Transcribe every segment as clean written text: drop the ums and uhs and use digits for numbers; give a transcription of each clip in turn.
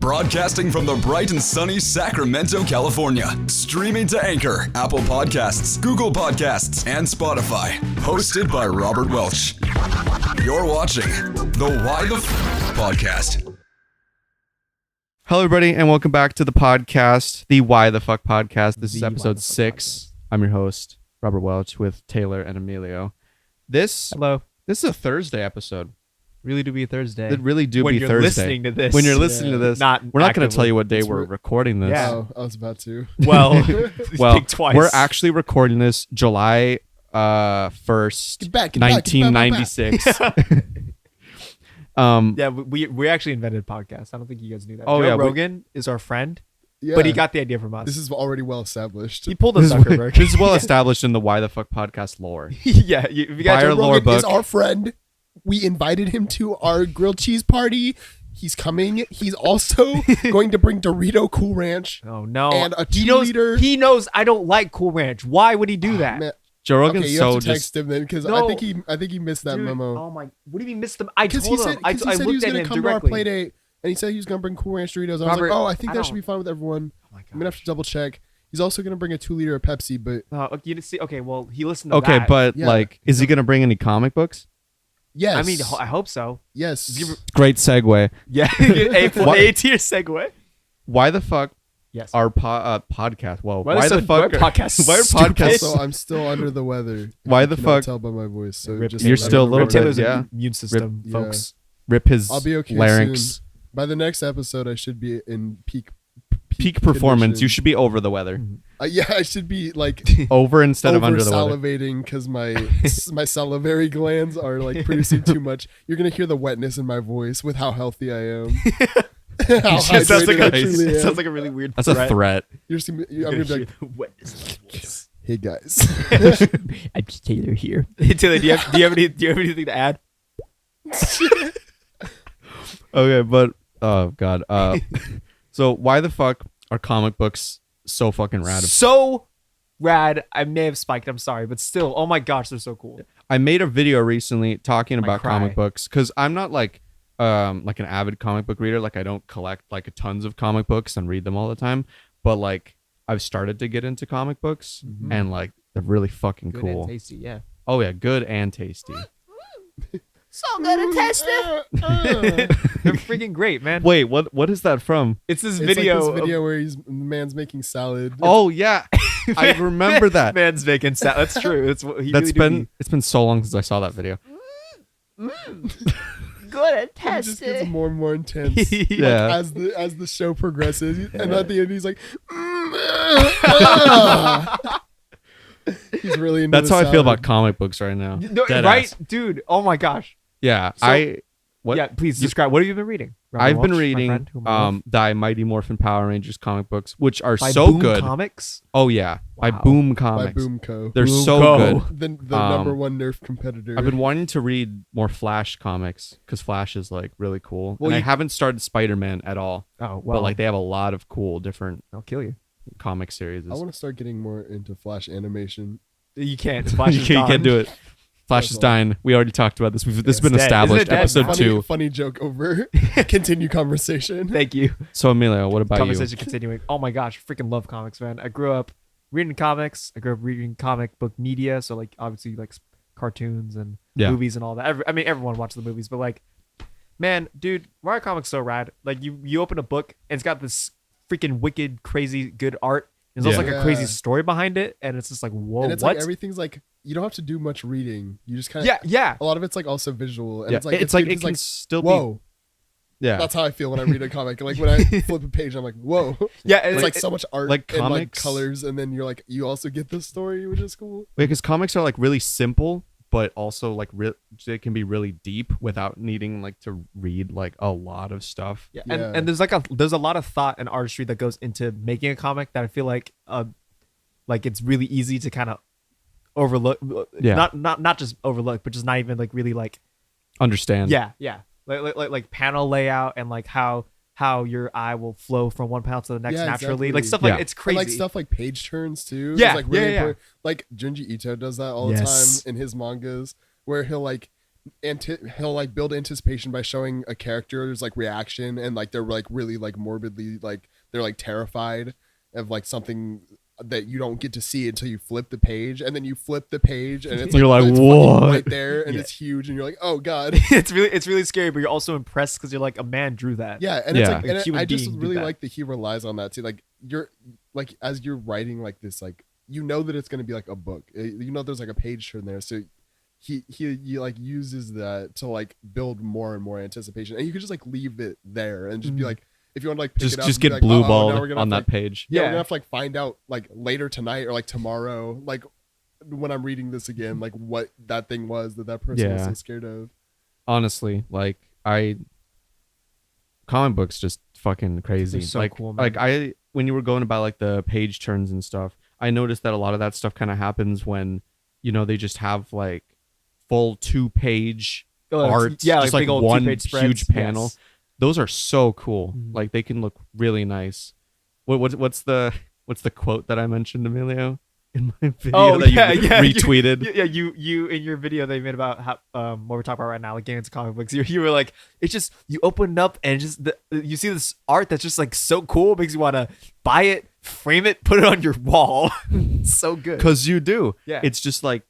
Broadcasting from the bright and sunny Sacramento, California. Streaming to Anchor, Apple Podcasts, Google Podcasts, and Spotify. Hosted by Robert Welch. You're watching the Why the Podcast. Hello, everybody, and welcome back to the podcast, the Why the Fuck Podcast. This is episode 6. I'm your host, Robert Welch, with Taylor and Emilio. This is a Thursday episode. Really do be Thursday. It really do when be you're Thursday. Listening to this. When you're listening to this, we're not going to tell you what day we're recording this. Yeah. Oh, I was about to. Well, well, twice. We're actually recording this July 1st, 1996. Yeah, we actually invented podcasts. I don't think you guys knew that. Joe Rogan is our friend, but he got the idea from us. This is already well established. He pulled a Zuckerberg. This is well established in the Why the Fuck Podcast lore. Yeah, if you got Joe Rogan book. is our friend. We invited him to our grilled cheese party. He's coming. He's also going to bring Dorito Cool Ranch. Oh no! And a 2-liter. He knows I don't like Cool Ranch. Why would he do that? Man. Joe Rogan's okay, you so have to text just him then because No. I think he missed that Dude, memo. Oh my! What do you mean missed them? I told He said, him. I he said he looked was at going him to come to directly. our play date, and he said he was going to bring Cool Ranch Doritos. And I was Robert, like, oh, I think I that should don't- be fine with everyone. Oh my I'm gonna have to double check. He's also going to bring a 2-liter of Pepsi, but you see, okay, well, he listened to okay, that. but Yeah. like, is he going to bring any comic books? yes, I mean, I hope so. yes. Great segue. Yeah, What? A tier segue. Why the fuck Yes. our podcast? Whoa, Why why the the fuck? podcast? Why are stupid? podcasts? Also, I'm still under the weather. Why You the cannot fuck- Tell by my voice. So Rip- just You're let still a me little know. bit, Taylor's yeah. immune system, Yeah. folks. Rip his I'll be okay larynx. soon. By the next episode, I should be in peak Performance. condition. You should be over the weather. Yeah, I should be like Over instead of over under the weather. salivating because my salivary glands are like producing too much. You're gonna hear the wetness in my voice with how healthy I am. How It sounds like hydrated I a- truly am. sounds like a really weird That's a threat. You're just gonna, I'm gonna be like, hey guys. I'm just Taylor here. Hey Taylor, do you have anything to add? Okay, but oh god. So why the fuck are comic books so fucking rad? So rad. I may have spiked. I'm sorry, but still, oh my gosh, they're so cool. I made a video recently talking about cry. comic books because I'm not like an avid comic book reader. Like I don't collect like tons of comic books and read them all the time. But like I've started to get into comic books and like they're really fucking Good cool. and tasty, yeah. Oh yeah, good and tasty. So good and tasty. They're freaking great, man. Wait, what is that from? It's this It's video. like this video where the man's making salad. Oh yeah, I remember that. Man's making salad. That's true. It's he That's really been it's been so long since I saw that video. Good and It just gets tasty. more and more intense. Yeah. As the show progresses, and at the end he's like, he's really into That's the how I feel salad. about comic books right now. No, Dead right, ass. dude. Oh my gosh. Yeah, So- what? Yeah, please describe. What have you been reading? Robert I've been Walsh, my reading friend, whom I love. the Mighty Morphin Power Rangers comic books, which are By so Boom good. Comics. Oh yeah, by Wow. Boom by Comics. Boom Co. They're Boom so Co. good. The number one Nerf competitor. I've been wanting to read more Flash comics because Flash is like really cool. Well, and I you- haven't started Spider-Man at all, Oh well, but like they have a lot of cool different I'll kill you. comic series. I want to start getting more into Flash animation. You can't. You can't do it. Flash is That's all. dying. We already talked about this. This has been It's dead. established. Isn't it dead? Episode Funny- 2. Funny joke over. Continue conversation. Thank you. So Emilio, what about you? Conversation continuing. Oh my gosh, freaking love comics, man. I grew up reading comics. I grew up reading comic book media, so like obviously like cartoons and Yeah. movies and all that. Everyone watches the movies, but like, man, dude, why are comics so rad? Like you open a book and it's got this freaking wicked, crazy, good art. There's also Yeah. like a crazy story behind it, and it's just like, whoa, And it's what? like everything's like you don't have to do much reading. You just kind of yeah. A lot of it's like also visual, and Yeah. it's like it's like it's it can still whoa. be. Yeah. That's how I feel when I read a comic. Like when I flip a page, I'm like, whoa. Yeah, It's like so much art, like and like comics- colors, and then you're like, you also get this story, which is cool. Because comics are like really simple, but also like they can be really deep without needing like to read like a lot of stuff. Yeah, Yeah. and there's a lot of thought and artistry that goes into making a comic that I feel like it's really easy to kind of overlook. Yeah. Not just overlook, but just not even like really like Understand? yeah like panel layout and like how your eye will flow from one panel to the next Yeah, naturally, exactly. like stuff Yeah. like it's And crazy. like stuff like page turns too. Yeah, is, like really yeah. important. Like Junji Ito does that all the Yes. time in his mangas, where he'll like he'll like build anticipation by showing a character's like reaction, and like they're like really like morbidly like they're like terrified of like something that you don't get to see until you flip the page, and then you flip the page and it's You're like, it's what? right there, and Yeah. it's huge, and you're like, oh god. it's really scary, but you're also impressed because you're like, a man drew that. Yeah, and it's Yeah. like, A and human I just being did really that. like that he relies on that too. Like you're like as you're writing like this, like you know that it's gonna be like a book. You know, there's like a page turn there, so he like uses that to like build more and more anticipation, and you can just like leave it there and just be like, if you want to like pick it up, Just and be get like, blue now balled we're gonna on have that to, like, page. yeah, we're Yeah. gonna have to like find out like later tonight or like tomorrow, like when I'm reading this again, like what that thing was that person was Yeah. so scared of. Honestly, like comic books just fucking crazy. They're so like cool, man. like when you were going about like the page turns and stuff, I noticed that a lot of that stuff kind of happens when, you know, they just have like full 2-page art, yeah, just like big old one two-page spreads. huge panel. Yes. Those are so cool. Mhm. Like they can look really nice. What's the quote that I mentioned, Emilio, in my video that you retweeted? Yeah, you in your video that you made about how, what we're talking about right now, like getting into comic books. You were like, it's just you open it up and just you see this art that's just like so cool, makes you want to buy it, frame it, put it on your wall. So good. Because you do. Yeah. It's just like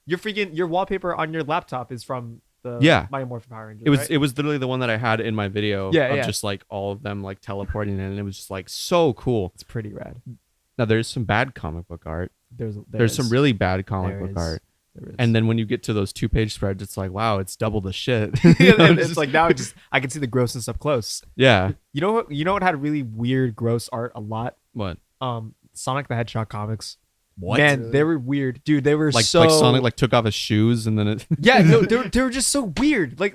Your wallpaper on your laptop is from the Yeah. Mighty Morphin Power Rangers. it was right? it was literally the one that I had in my video Yeah, of yeah. just like all of them like teleporting in, and it was just like so cool. It's pretty rad. Now there's some bad comic book art. There's There's some really bad comic there book is. art. There is. And then when you get to those 2-page spreads, it's like, wow, it's double the shit. and it's like now I can see the grossness up close. yeah. You know what had really weird gross art a lot? What? Sonic the Hedgehog comics. What? Man, they were weird. Dude, they were Like so Sonic like took off his shoes and then it Yeah, no, they were just so weird. Like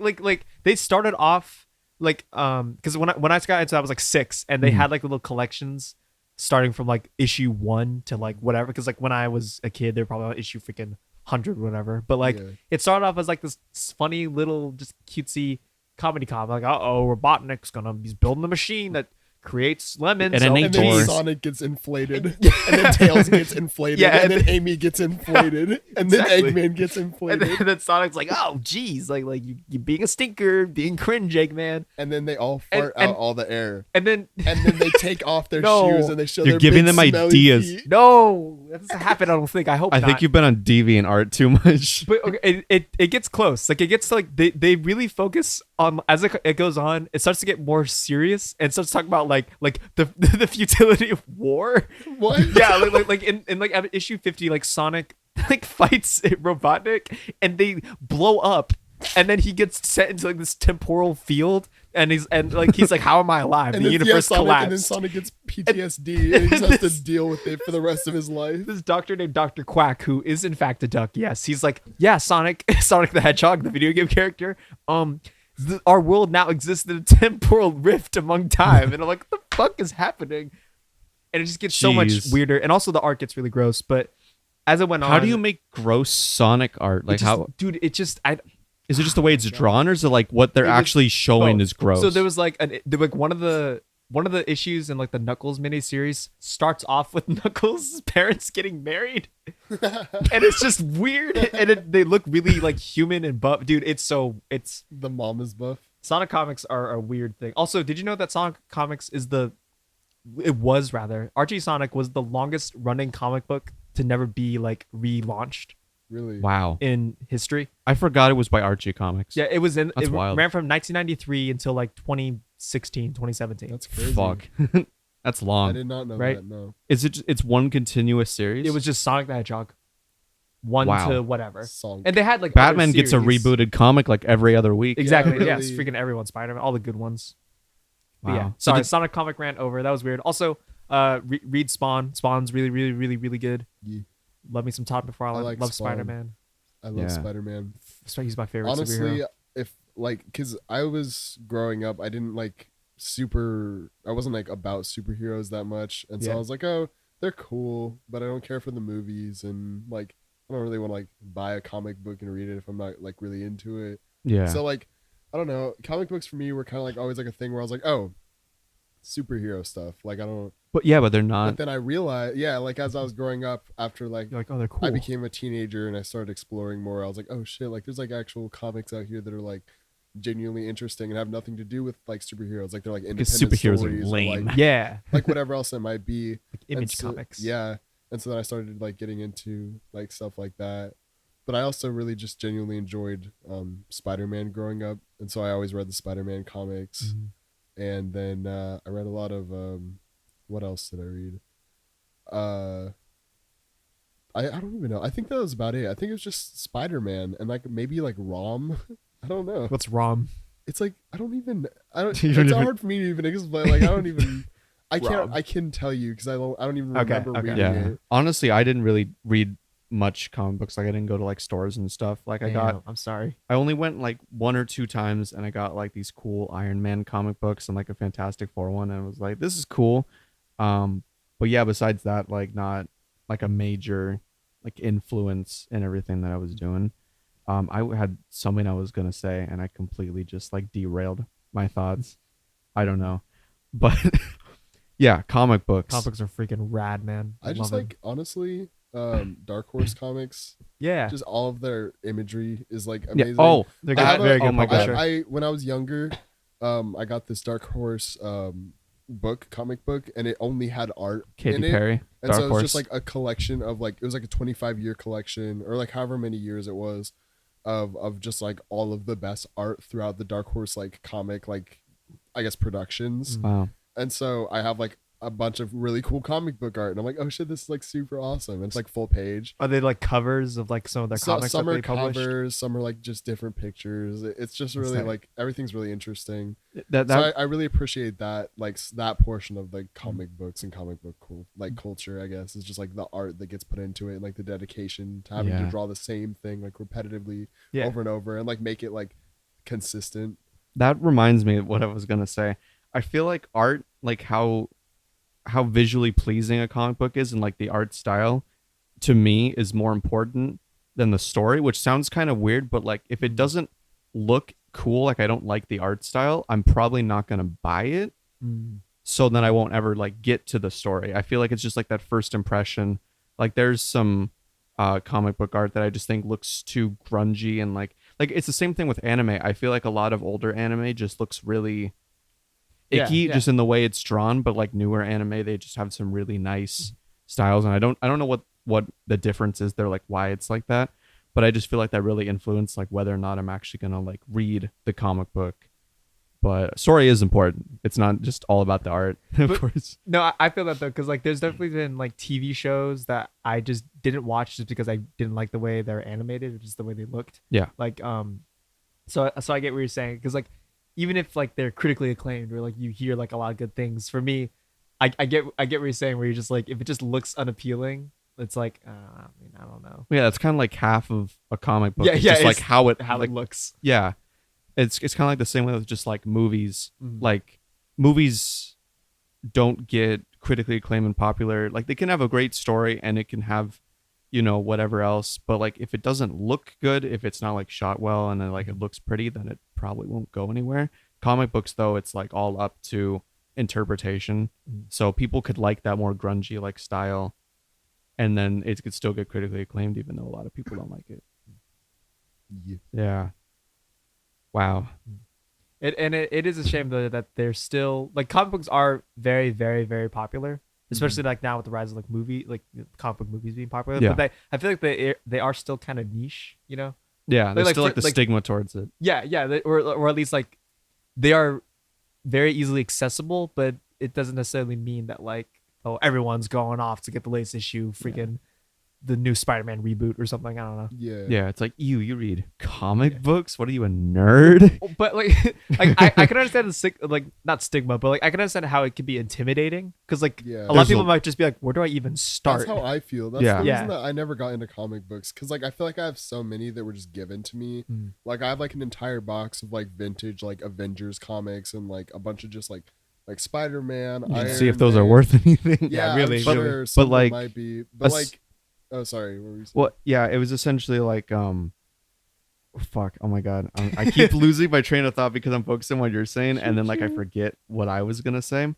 they started off like because when I got into that, I was like 6, and they Mhm. had like little collections starting from like issue 1 to like whatever. Because like when I was a kid, they were probably on issue freaking 100 or whatever. But like Yeah. it started off as like this funny little just cutesy comedy comic. Like, Robotnik's he's building a machine that creates lemons. And an so ink And then Or- Sonic gets inflated, and then Tails gets inflated, Yeah, and and then Amy gets inflated, and then Exactly. Eggman gets and inflated, then Sonic's like, oh geez, like you being a stinker, being cringe, Eggman. and then they all And- fart and- out all the air, And then and then they take off their No. shoes and they show You're their giving big them smelly ideas. feet. no, that doesn't happen. I don't think. I hope I not. think you've been on DeviantArt too much. But okay, it gets close. Like it gets to, like they really focus on as it goes on. It starts to get more serious and starts talking about like the futility of war. What? Yeah, like in like at issue 50, like Sonic like fights Robotnik and they blow up, and then he gets set into like this temporal field, and he's like how am I alive? And The then, universe Sonic, collapsed. and then Sonic gets PTSD, and he just has to deal with it for the rest of his life. This doctor named Dr. Quack, who is in fact a duck. Yes, he's like, yeah, Sonic the Hedgehog, the video game character. Our world now exists in a temporal rift among time, and I'm like, what the fuck is happening? And it just gets so much Jeez. weirder, and also the art gets really gross. But as it went on, How do you make gross Sonic art? Like how dude? It just is it just the way it's drawn, or is it like what they're It was actually showing both. is gross? So there was like one of the issues in like the Knuckles miniseries starts off with Knuckles' parents getting married, and it's just weird, and they look really like human and buff. Dude, it's The mom is buff. Sonic comics are a weird thing. Also, did you know that Sonic comics Archie Sonic was the longest running comic book to never be like relaunched Really? wow. in history? I forgot it was by Archie Comics. Yeah, it was it wild. ran from 1993 until like 2016, 2017. That's crazy. Fuck. That's I long. did not know Right? that. No. Is it? It's one continuous series. It was just Sonic the Hedgehog, 1 Wow. to whatever, Song. and they had like Batman other gets a series. rebooted comic like every other week. Exactly. Yeah, Yes, really. freaking everyone. Spider-Man, all the good ones. But Wow. yeah, So sorry, did- Sonic comic ran over. That was weird. Also, read Spawn. Spawn's really, really, really, really good. Yeah. Love me some Todd McFarlane. I like Love Spawn. Spider-Man. I love Yeah. Spider-Man. He's my favorite Honestly, superhero. if like, cause I was growing up, I didn't like I wasn't like about superheroes that much, and so Yeah. I was like, oh, they're cool, but I don't care for the movies, and like, I don't really want to like buy a comic book and read it if I'm not like really into it. Yeah. So like, I don't know, comic books for me were kind of like always like a thing where I was like, oh, superhero stuff. Like I don't. But yeah, but they're But not. then I realized, yeah, like as I was growing up, after like You're like, oh, they're cool. I became a teenager and I started exploring more, I was like, oh shit, like there's like actual comics out here that are like genuinely interesting and have nothing to do with like superheroes. Like they're like Because independent superheroes are stories or, lame. like, yeah. like whatever else it might be. Like Image so, comics. Yeah. And so then I started like getting into like stuff like that. But I also really just genuinely enjoyed Spider-Man growing up. And so I always read the Spider-Man comics. Mm-hmm. And then I read a lot of what else did I read? I don't even know. I think that was about it. I think it was just Spider-Man and like maybe like ROM. I don't know. What's ROM? It's like I don't. You don't It's even- hard for me to even explain. Like I don't even. I can't. ROM. I can tell you because I don't even Okay, remember okay. reading Yeah. it. Honestly, I didn't really read much comic books. Like I didn't go to like stores and stuff. Like I'm sorry. I only went like 1 or 2 times and I got like these cool Iron Man comic books and like a Fantastic Four one and I was like, this is cool. But yeah, besides that, like not like a major like influence in everything that I was doing. I had something I was gonna say and I completely just like derailed my thoughts. I don't know. But yeah, comic books. Comic books are freaking rad, man. I just love like honestly, Dark Horse comics. Yeah. Just all of their imagery is like Yeah. amazing. Oh, They're I good. have a- Very good. oh my publisher. God. I when I was younger, I got this Dark Horse comic book, and it only had art Katy in it. Perry. And Dark so it was Horse. just like a collection of like it was like a 25-year collection or like however many years it was of just like all of the best art throughout the Dark Horse like comic like I guess productions. Wow. And so I have like a bunch of really cool comic book art and I'm like, oh shit, this is like super awesome. And it's like full page. Are they like covers of like some of their comics Some that are they published? covers, some are like just different pictures. It's just really Sick. like everything's really interesting. That So I really appreciate that, like that portion of like comic books and comic book culture. I guess is just like the art that gets put into it and like the dedication to having Yeah. to draw the same thing like repetitively Yeah. over and over and like make it like consistent. that reminds me of what I was gonna say. I feel like art, like how visually pleasing a comic book is and like the art style to me is more important than the story, which sounds kind of weird, but like if it doesn't look cool, like I don't like the art style, I'm probably not gonna buy it. So then I won't ever like get to the story. I feel like it's just like that first impression. Like there's some comic book art that I just think looks too grungy and like it's the same thing with anime. I feel like a lot of older anime just looks really icky Yeah. just in the way it's drawn, but like newer anime they just have some really nice styles and I don't know what the difference is there, like why it's like that, but I just feel like that really influenced like whether or not I'm actually gonna like read the comic book. But story is important. It's not just all about the art, of But- course. No, I feel that though, because like there's definitely been like TV shows that I just didn't watch just because I didn't like the way they're animated or just the way they looked. Yeah. Like so I get what you're saying because like even if like they're critically acclaimed or like you hear like a lot of good things, for me, I get what you're saying where you're just like if it just looks unappealing, it's like I mean I don't know. Yeah, that's kind of like half of a comic book. Yeah, It's yeah, just like it's how it How it looks. Yeah, it's kind of like the same way with just like movies. Mhm. Like movies don't get critically acclaimed and popular. Like they can have a great story and it can have, you know, whatever else. But like if it doesn't look good, if it's not like shot well and then like it looks pretty, then it probably won't go anywhere. Comic books though, it's like all up to interpretation. Mhm. So people could like that more grungy like style, and then it could still get critically acclaimed even though a lot of people don't like it. Yeah. Yeah. Wow. It is a shame though that they're still like comic books are very very very popular, especially like now with the rise of like comic book movies being popular. Yeah. But I feel like they are still kind of niche, you know. Yeah, there's like, still like for- the like- stigma towards it. Yeah, or at least like they are very easily accessible, but it doesn't necessarily mean that like everyone's going off to get the latest issue, freaking the new Spider-Man reboot or something. I don't know. Yeah. Yeah, it's like you read comic books? What are you, a nerd? But like I can understand the not stigma, but like I can understand how it could be intimidating because like Yeah. a lot of There's people a- might just be like, where do I even start? That's how I feel. That's Yeah. the Yeah. reason that I never got into comic books because like I feel like I have so many that were just given to me. Mm. Like I have like an entire box of like vintage like Avengers comics and like a bunch of just like Spider-Man. You Iron can see if those are Man. worth anything. Yeah, really, I'm sure really. some But, like, might be. But a s- like, oh sorry, what were you saying? Well, yeah, it was essentially like fuck. Oh my god. I keep losing my train of thought because I'm focusing on what you're saying, and then like I forget what I was gonna say.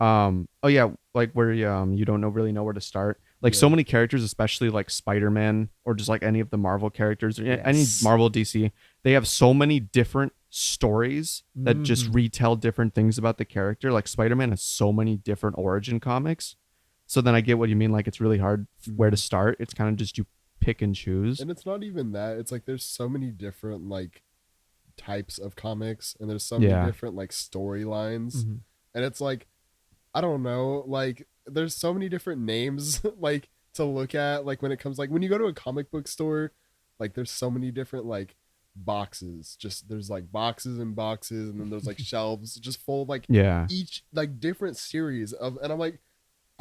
Oh yeah, like where you don't really know where to start. Like so many characters, especially like Spider-Man or just like any of the Marvel characters, or any Marvel DC, they have so many different stories that just retell different things about the character. Like Spider-Man has so many different origin comics. So then I get what you mean. Like it's really hard where to start. It's kind of just you pick and choose. And it's not even that. It's like there's so many different like types of comics, and there's so many different like storylines, and it's like I don't know, like there's so many different names like to look at. Like when it comes like when you go to a comic book store, like there's so many different like boxes. Just there's like boxes and boxes, and then there's like shelves just full of like each like different series of, and I'm like,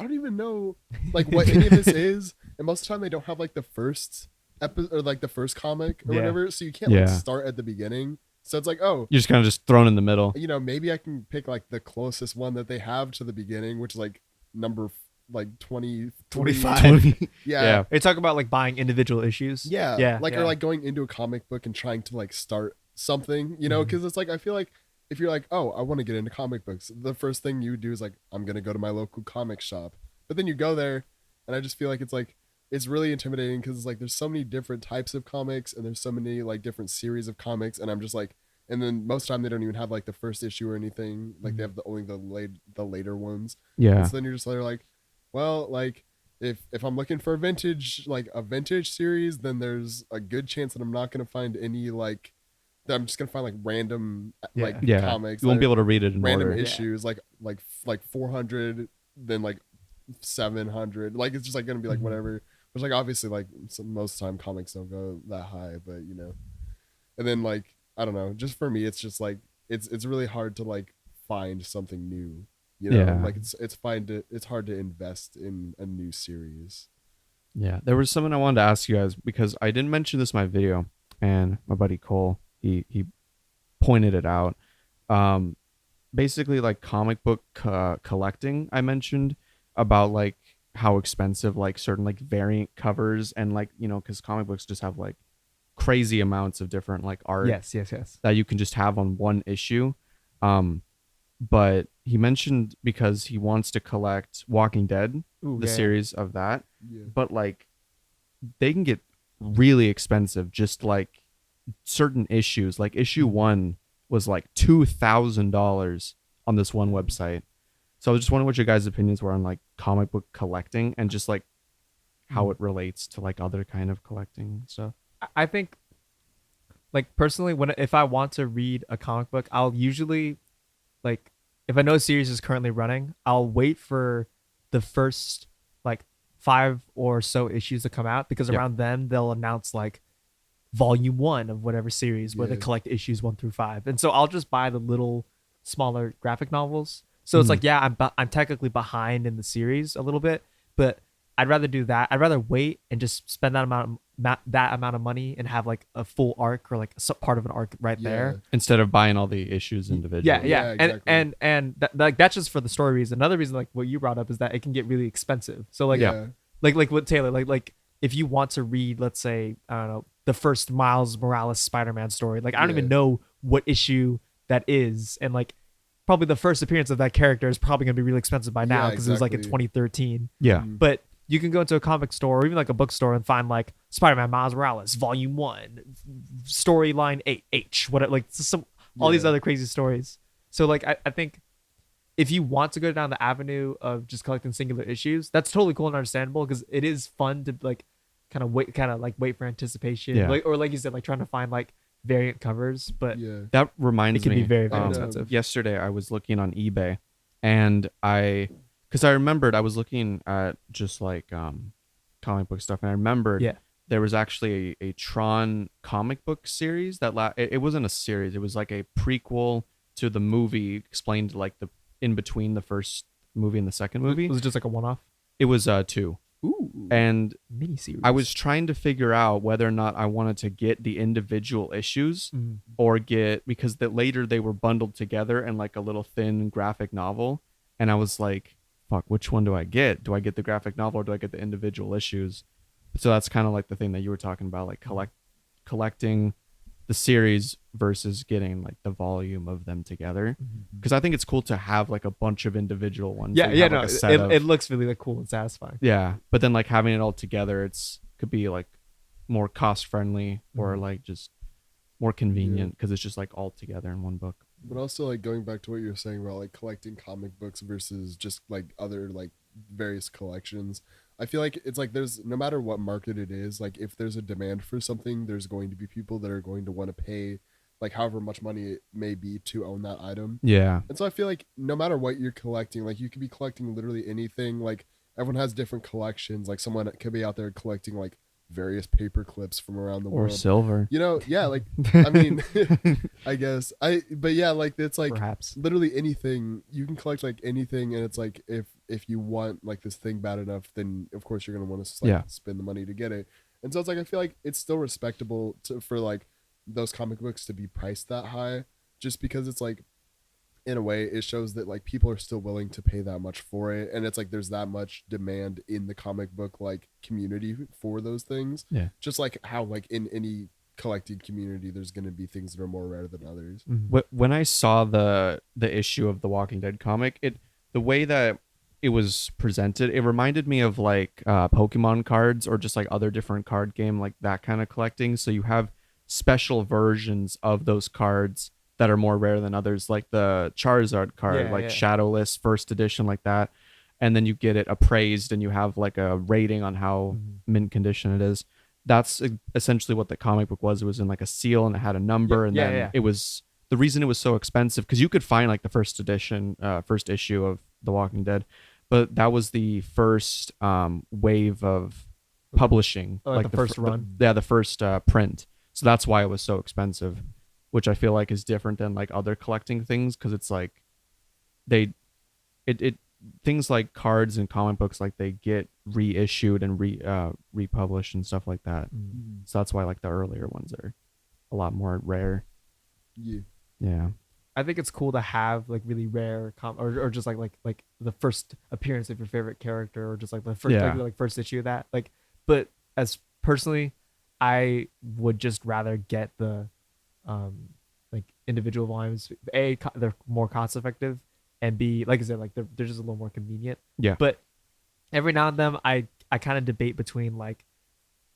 I don't even know like what any of this is, and most of the time they don't have like the first episode or like the first comic or whatever, so you can't like start at the beginning. So it's like, oh, you're just kind of just thrown in the middle. You know, maybe I can pick like the closest one that they have to the beginning, which is like number like 20, 25. Yeah. They talk about like buying individual issues. Or like going into a comic book and trying to like start something, you know, because it's like I feel like if you're like, oh, I want to get into comic books, the first thing you do is like, I'm gonna go to my local comic shop. But then you go there, and I just feel like it's really intimidating because it's like there's so many different types of comics, and there's so many like different series of comics, and I'm just like, and then most of the time they don't even have like the first issue or anything, like they have only the later ones. And so then you're just like, well, like if I'm looking for a vintage series, then there's a good chance that I'm not gonna find any like that I'm just gonna find like random comics. You won't be able to read it in random order. issues like 400, then like 700. Like it's just like gonna be like whatever. Which like obviously like most of the time comics don't go that high, but you know. And then like I don't know, just for me it's just like it's really hard to like find something new. You know, like it's hard to invest in a new series. Yeah, there was something I wanted to ask you guys because I didn't mention this in my video, and my buddy Cole he pointed it out. Basically, like comic book collecting, I mentioned about like how expensive like certain like variant covers and like you know because comic books just have like crazy amounts of different like art. Yes. That you can just have on one issue. But he mentioned because he wants to collect Walking Dead, series of that. Yeah. But like they can get really expensive, just like certain issues. Like issue 1 was like $2,000 on this one website. So I was just wondering what your guys' opinions were on like comic book collecting and just like how it relates to like other kind of collecting stuff. I think like personally if I want to read a comic book, I'll usually like if I know a series is currently running, I'll wait for the first like 5 or so issues to come out because around then they'll announce like volume 1 of whatever series where they collect issues 1 through 5. And so I'll just buy the little smaller graphic novels. So it's like, I'm technically behind in the series a little bit, but I'd rather do that. I'd rather wait and just spend that amount of money and have like a full arc or like part of an arc there instead of buying all the issues individually. Yeah. Exactly. And that, that's just for the story reason. Another reason, like what you brought up, is that it can get really expensive. So like, like what Taylor, like if you want to read, let's say, I don't know, the first Miles Morales Spider-Man story, like I don't even know what issue that is, and like probably the first appearance of that character is probably going to be really expensive by now because it was like in 2013. But you can go into a comic store or even like a bookstore and find like Spider-Man Miles Morales Volume 1, Storyline 8H, all these other crazy stories. So like I think if you want to go down the avenue of just collecting singular issues, that's totally cool and understandable because it is fun to like kind of wait for anticipation, like, or like you said, like trying to find like variant covers. But that reminds me, it can be very, very expensive. Yesterday I was looking on eBay, and because I remembered I was looking at just like comic book stuff, and I remembered there was actually a Tron comic book series that it wasn't a series, it was like a prequel to the movie, explained like the in between the first movie and the second movie. Was it just like a one-off? It was 2. Ooh, and miniseries. I was trying to figure out whether or not I wanted to get the individual issues or because later they were bundled together in like a little thin graphic novel, and I was like, fuck, which one do I get? Do I get the graphic novel or do I get the individual issues? So that's kind of like the thing that you were talking about, like collecting the series versus getting like the volume of them together, because I think it's cool to have like a bunch of individual ones. Yeah, that you yeah, have, no, like, a set of- it looks really like cool and satisfying. yeah, but then like having it all together, could be like more cost friendly or Mm-hmm. like just more convenient because it's just like all together in one book. But also like going back to what you were saying about like collecting comic books versus just like other like various collections. I feel like it's like there's no matter what market it is, like if there's a demand for something, there's going to be people that are going to want to pay like however much money it may be to own that item. Yeah, And so I feel like no matter what you're collecting, like you could be collecting literally anything. Like everyone has different collections. Like someone could be out there collecting like various paper clips from around the or world. silver. You know, yeah, like I mean, I guess but yeah, like it's like Perhaps. literally anything you can collect, like anything, and it's like if you want like this thing bad enough, then of course you're gonna want to like Yeah. spend the money to get it. And so it's like I feel like it's still respectable for like those comic books to be priced that high, just because it's like in a way it shows that like people are still willing to pay that much for it, and it's like there's that much demand in the comic book like community for those things. Yeah. Just like how like in any collecting community there's going to be things that are more rare than others. When I saw the issue of the Walking Dead comic, the way that it was presented, it reminded me of like Pokemon cards or just like other different card game, like that kind of collecting. So you have special versions of those cards that are more rare than others, like the Charizard card, Yeah, like yeah. Shadowless first edition, like that. And then you get it appraised and you have like a rating on how mint condition it is. That's essentially what the comic book was. It was in like a seal and it had a number. Yeah, And yeah, then yeah. it was, the reason it was so expensive, because you could find like the first edition, first issue of The Walking Dead, but that was the first wave of publishing. Oh, like the first fir- run? the first print. So that's why it was so expensive, which I feel like is different than like other collecting things, because it's like things like cards and comic books, like they get reissued and republished and stuff like that. So that's why like the earlier ones are a lot more rare. Yeah. Yeah. I think it's cool to have like really rare or just like the first appearance of your favorite character, or just like the first Yeah. like first issue of that. Like, but as personally, I would just rather get the like individual volumes. A, they're more cost effective, and B, like I said, like they're just a little more convenient. Yeah. But every now and then I kind of debate between like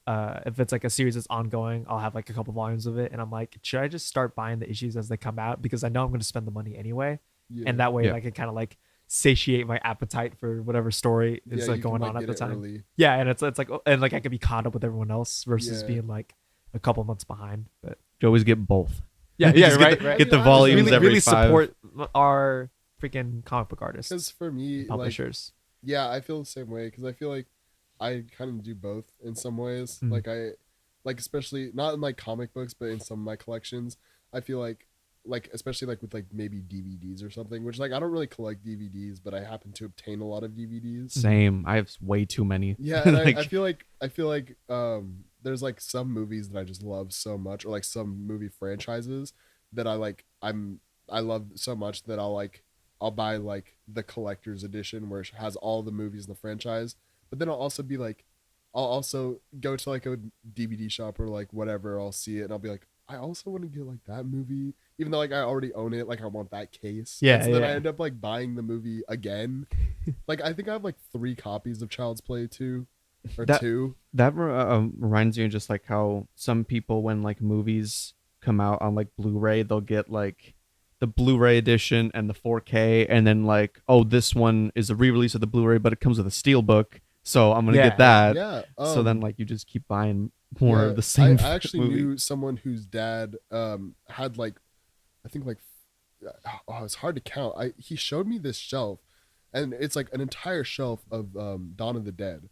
if it's like a series that's ongoing, I'll have like a couple volumes of it, and I'm like, should I just start buying the issues as they come out, because I know I'm going to spend the money anyway, Yeah. and that way Yeah. I can kind of like satiate my appetite for whatever story is Yeah, like you can, going like, on at get the it time. early. Yeah, and it's like, and like I could be caught up with everyone else versus Yeah. being like a couple months behind. But You always get both. yeah, Just right, get the, right. Get the Yeah, volumes really, every really 5. support our freaking comic book artists, Because for me, like, publishers. yeah, I feel the same way, because I feel like I kind of do both in some ways. Mhm. Like especially not in like comic books, but in some of my collections, I feel like especially like with like maybe DVDs or something, which like I don't really collect DVDs, but I happen to obtain a lot of DVDs. Same. I have way too many. Yeah, and Like, I feel like there's like some movies that I just love so much, or like some movie franchises that I love so much that I'll buy like the collector's edition where it has all the movies in the franchise. But then I'll also go to like a DVD shop or like whatever, I'll see it and I'll be like, I also want to get like that movie, even though like I already own it, like I want that case. Yeah, And so then I yeah. end up like buying the movie again. Like I think I have like 3 copies of Child's Play 2 or That- 2. that reminds me of just like how some people, when like movies come out on like Blu-ray, they'll get like the Blu-ray edition and the 4K, and then like, oh, this one is a re-release of the Blu-ray, but it comes with a steelbook, so I'm gonna Yeah. get that. Yeah. So then like you just keep buying more Yeah, of the same. I actually movie. knew someone whose dad had like, I think like, oh, it's hard to count. He showed me this shelf, and it's like an entire shelf of Dawn of the Dead,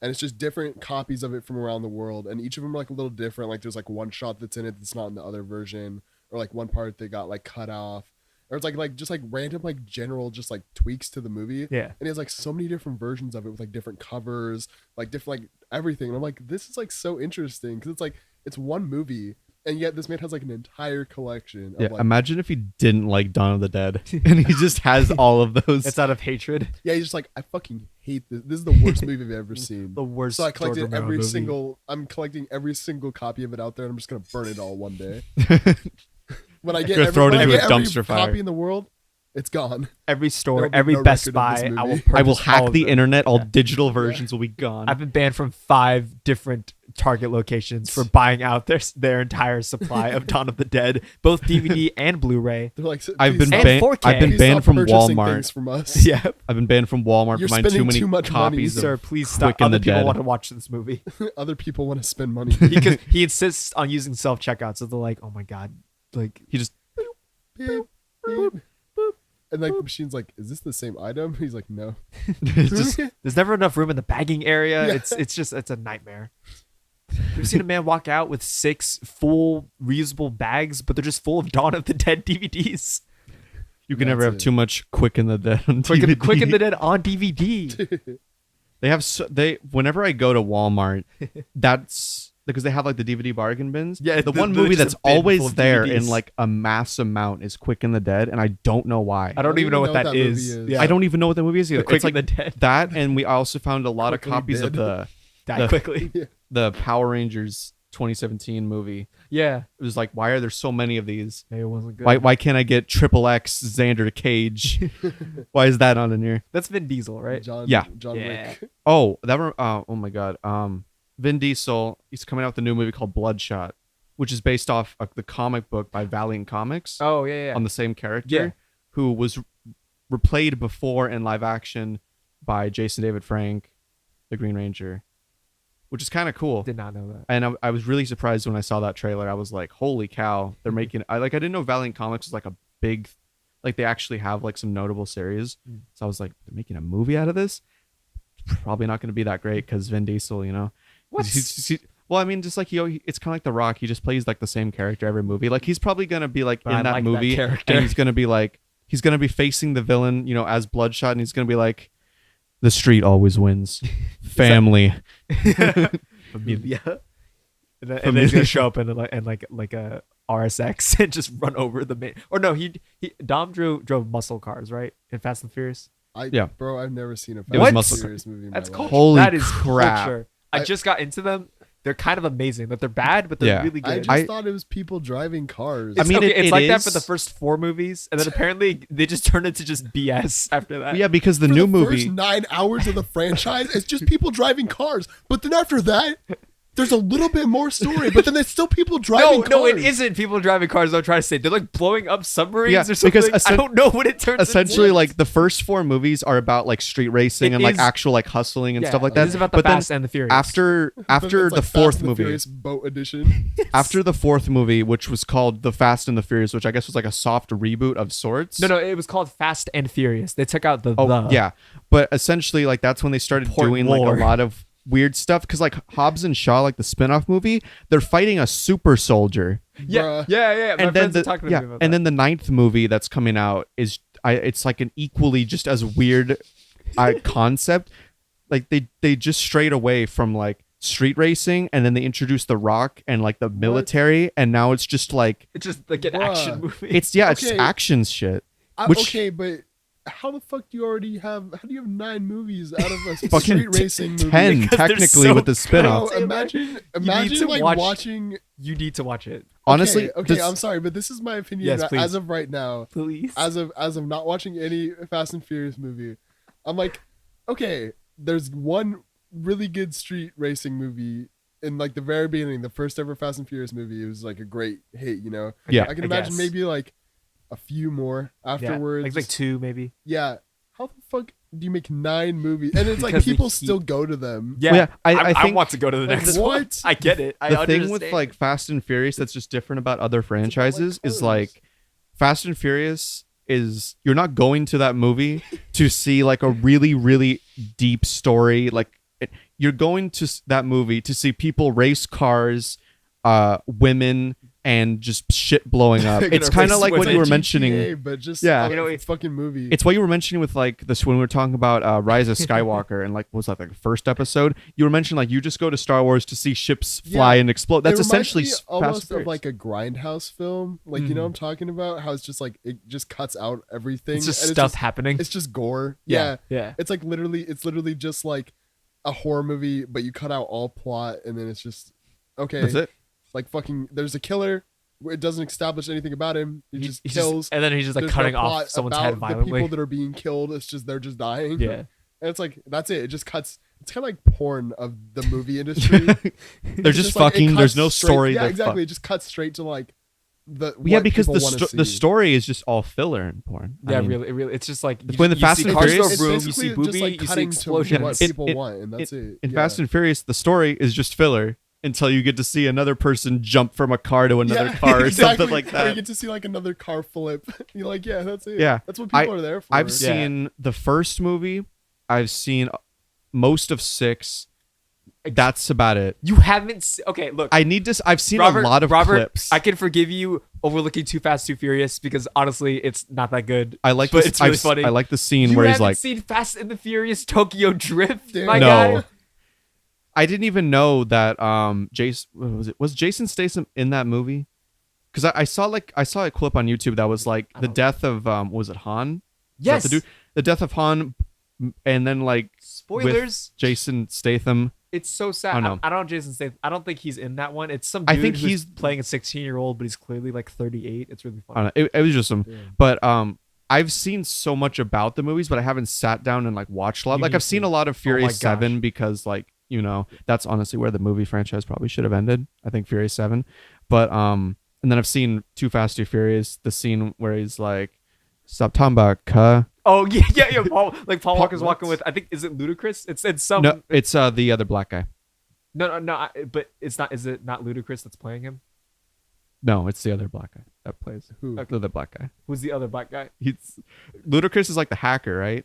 and it's just different copies of it from around the world, and each of them are like a little different. Like there's like one shot that's in it that's not in the other version, or like one part that got like cut off, or it's like just like random like general just like tweaks to the movie. Yeah. And he has like so many different versions of it with like different covers, like different like everything. And I'm like, this is like so interesting, because it's like it's one movie, and yet this man has like an entire collection. Of Yeah, like, imagine if he didn't like Dawn of the Dead and he just has all of those. It's out of hatred. yeah, he's just like, I fucking hate this. This is the worst movie I've ever seen. The worst. So I George collected Romero movie. I'm collecting every single copy of it out there, and I'm just gonna burn it all one day. When I get Gonna throw it when I into a get every dumpster fire. copy in the world, it's gone. Every store, There'll be every no Best record of this Buy, I will movie. purchase I will hack all of the them. internet. All Yeah. digital versions will be gone. I've been banned from 5 different Target locations for buying out their entire supply of Dawn of the Dead, both DVD and Blu-ray. They're like, I've been And banned. 4K. I've been please banned stop from purchasing Walmart. things from us. Yeah, I've been banned from Walmart You're for buying too spending many too much money, copies. sir, Of please stop. Quick and Other the people Dead. want to watch this movie Other people want to spend money. because he insists on using self-checkout. So they're like, "Oh my god!" Like he just Beep, beep, boop. And like the machine's like, is this the same item? He's like, no. it's just there's never enough room in the bagging area. Yeah. It's a nightmare. You've seen a man walk out with 6 full reusable bags, but they're just full of Dawn of the Dead DVDs. you can never That's have it. too much Quick and the Dead on Quick DVD. and the Dead on DVD. They have whenever I go to Walmart, that's because they have like the DVD bargain bins. Yeah, the they're one movie just a that's bin full always of there DVDs. in like a mass amount is Quick and the Dead, and I don't know why. I don't even know what that movie is. is. Yeah. I don't even know what the movie is either. Quick It's like and the Dead. that, and we also found a lot of Quickly copies of Dead. Die the- quickly. the Power Rangers 2017 movie. Yeah. It was like, why are there so many of these? Maybe it wasn't good. Why can't I get XXX Xander Cage? Why is that on in here? That's Vin Diesel, right? John Yeah. Wick. Oh, oh my god. Vin Diesel, he's coming out with a new movie called Bloodshot, which is based off the comic book by Valiant Comics Oh yeah, yeah. on the same character, Yeah. who was replayed before in live action by Jason David Frank, the Green Ranger, which is kind of cool. Did not know that. And I was really surprised when I saw that trailer. I was like, holy cow, they're making I didn't know Valiant Comics was like a big, like they actually have like some notable series. So I was like, they're making a movie out of this? Probably not going to be that great because Vin Diesel, you know. What? Well, I mean, just like it's kind of like The Rock. He just plays like the same character every movie. Like he's probably gonna be like But in I that like that movie, character. and he's gonna be facing the villain, you know, as Bloodshot, and he's gonna be like, the street always wins, family. Familia. And then he's gonna show up in like a RSX and just run over the main. Or no, Dom drove muscle cars, right? In Fast and Furious. Yeah. Bro, I've never seen a was Fast muscle and Furious movie in That's my culture. life. Holy that is crap. culture. I just got into them. They're kind of amazing. That they're bad, but they're Yeah. really I good. just thought it was people driving cars. I mean, it's it like that is- for the first 4 movies, and then apparently they just turned into just BS after that. Yeah, because the For new the movie. first 9 hours of the franchise, it's just people driving cars. But then after that, there's a little bit more story. But then it's still people driving cars. No, it isn't people driving cars. I'm trying to say they're like blowing up submarines Yeah, or something. because I don't know what it turns Essentially, into. like the first 4 movies are about like street racing It and like is- actual like hustling and Yeah, stuff like it that. is about the but then Fast and the Furious. after But after it's the like Fast 4th and the movie, Furious boat edition. after the 4th movie, which was called The Fast and the Furious, which I guess was like a soft reboot of sorts. No, it was called Fast and Furious. They took out the Oh the. yeah, but essentially like that's when they started Important doing like lore. a lot of weird stuff because like Hobbs and Shaw, like the spin-off movie, they're fighting a super soldier. yeah, Bruh. yeah. My and then friends the are talking to yeah, me about and that. then the 9th movie that's coming out is it's like an equally just as weird concept. Like they just strayed away from like street racing, and then they introduced The Rock and like the military, and now it's just like It's just like an Bruh. action movie. it's it's Okay. action shit. I- Which- okay, but how the fuck do you already have? How do you have 9 movies out of a Fucking street racing movie? 10 Because they're technically so with the Bro, spin-off. imagine to like watch- watching. You need to watch it, Honestly, okay, this- I'm sorry, but this is my opinion Yes, please. as of right now. please. As of not watching any Fast and Furious movie, I'm like, okay, there's one really good street racing movie in like the very beginning, the first ever Fast and Furious movie. It was like a great hit, you know. Yeah. I can I imagine guess. maybe like a few more afterwards. like 2 maybe. Yeah. How the fuck do you make 9 movies? And it's like Because the people heat- still go to them. Yeah, Well, yeah, I I think- want to go to the Like, next what? one. I get it. I The thing understand. with like Fast and Furious that's just different about other franchises is cars. like Fast and Furious is you're not going to that movie to see like a really really deep story. Like you're going to that movie to see people race cars, women, and just shit blowing up. Gonna It's kind of race like with what it. you were GTA, mentioning. but just Yeah. a You know, fucking movie. It's what you were mentioning with like this when we were talking about Rise of Skywalker and like what was that like the first episode? You were mentioning like you just go to Star Wars to see ships fly and explode. That's It reminds essentially me Fast and almost of Furious. like a grindhouse film. Like you know what I'm talking about? How it's just like it just cuts out everything. It's just and stuff happening. It's just gore. Yeah. It's like it's literally just like a horror movie, but you cut out all plot, and then it's just okay. That's it. Like fucking, there's a killer. It doesn't establish anything about him. He just He's kills. and then he's just like There's cutting no off plot someone's about head the violently. people that are being killed. It's just they're just dying. Yeah. And it's like that's it. It just cuts. It's kind of like porn of the movie industry. They're It's just like, it fucking. cuts There's no straight- story. Yeah, that exactly. fuck- It just cuts straight to like the. Yeah, what because people the wanna the see. story is just all filler in porn. I Yeah, mean, really. It's just like when the you Fast see and cars Furious- go It's vroom, you basically see just, booby, like, you see cutting to explosions. what people want, and that's it. In Yeah. Fast and Furious, the story is just filler until you get to see another person jump from a car to another car or exactly. something like Or that. you get to see like another car flip. You're like, yeah, that's it. Yeah. That's what people are there for. I've seen the first movie. I've seen most of 6. That's about it. You haven't. Okay, look. I've seen Robert, a lot of Robert, clips. I can forgive you overlooking Too Fast, Too Furious because honestly, it's not that good. I like but this, it's really funny. I like the scene You where he's haven't like, seen Fast and the Furious Tokyo Drift, Damn. my no. guy. I didn't even know that Jason was Jason Statham in that movie? Because I saw a clip on YouTube that was like the death of was it Han? Is that Yes. the dude? The death of Han, and then like Spoilers. with Jason Statham. It's so sad. Oh, no. I don't know Jason Statham. I don't think he's in that one. It's some dude I think who's he's playing a 16-year-old, but he's clearly like 38. It's really I funny. don't know. It was just some, but I've seen so much about the movies, but I haven't sat down and like watched a lot. You Like need I've seen to. a lot of Oh my Furious gosh. 7 because like that's honestly where the movie franchise probably should have ended. I think Furious 7, but and then I've seen Too Fast Too Furious, the scene where he's like, "Stop talking about cuh." Oh yeah. Paul Walker's what? walking with. I think is it Ludacris? It's some. No, it's the other black guy. No. But it's not. Is it not Ludacris that's playing him? No, it's the other black guy that plays. Who? The other black guy. Who's the other black guy? He's Ludacris is like the hacker, right?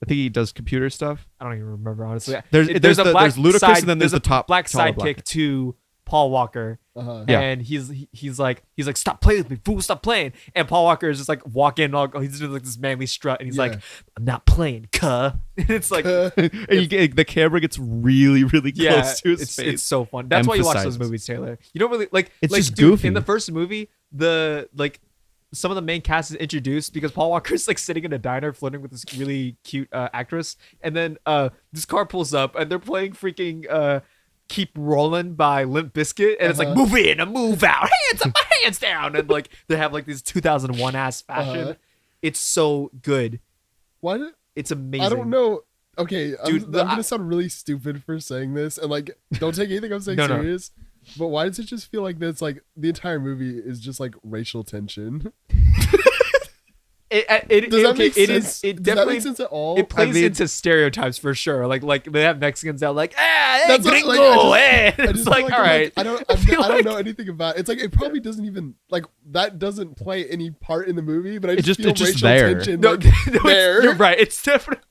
I think he does computer stuff. I don't even remember honestly. There's Ludacris side, and then there's the top black taller black sidekick guy. to Paul Walker. Uh-huh. Yeah. And he's like stop playing with me, fool, stop playing. And Paul Walker is just like walking, he's doing like this manly strut, and he's like, I'm not playing, cuh. And it's like, And the camera gets really, really close to his face. it's so fun. That's why you watch those Emphasizes. movies, Taylor. You don't really like. It's like, just dude, goofy. In the first movie, some of the main cast is introduced because Paul Walker's like sitting in a diner flirting with this really cute actress, and then this car pulls up and they're playing freaking Keep Rolling by Limp Bizkit, and it's like move in and move out, hands up, hands down, and like they have like these 2001 ass fashion. It's so good. Why? It's amazing. I don't know. Okay, Dude, I'm gonna sound really stupid for saying this, and like, don't take anything I'm saying No. serious. But why does it just feel like that's like the entire movie is just like racial tension? Does that make sense? It Does that definitely make sense at all? It plays I mean- into stereotypes for sure. Like they have Mexicans out like, hey, That's what, gringo, like, I eh. I It's just like, feel all I'm right. I don't feel like- know anything about it. It's like it probably doesn't even like that doesn't play any part in the movie, but I just feel it's just racial there. tension. No, like, no, there. you're right. It's definitely.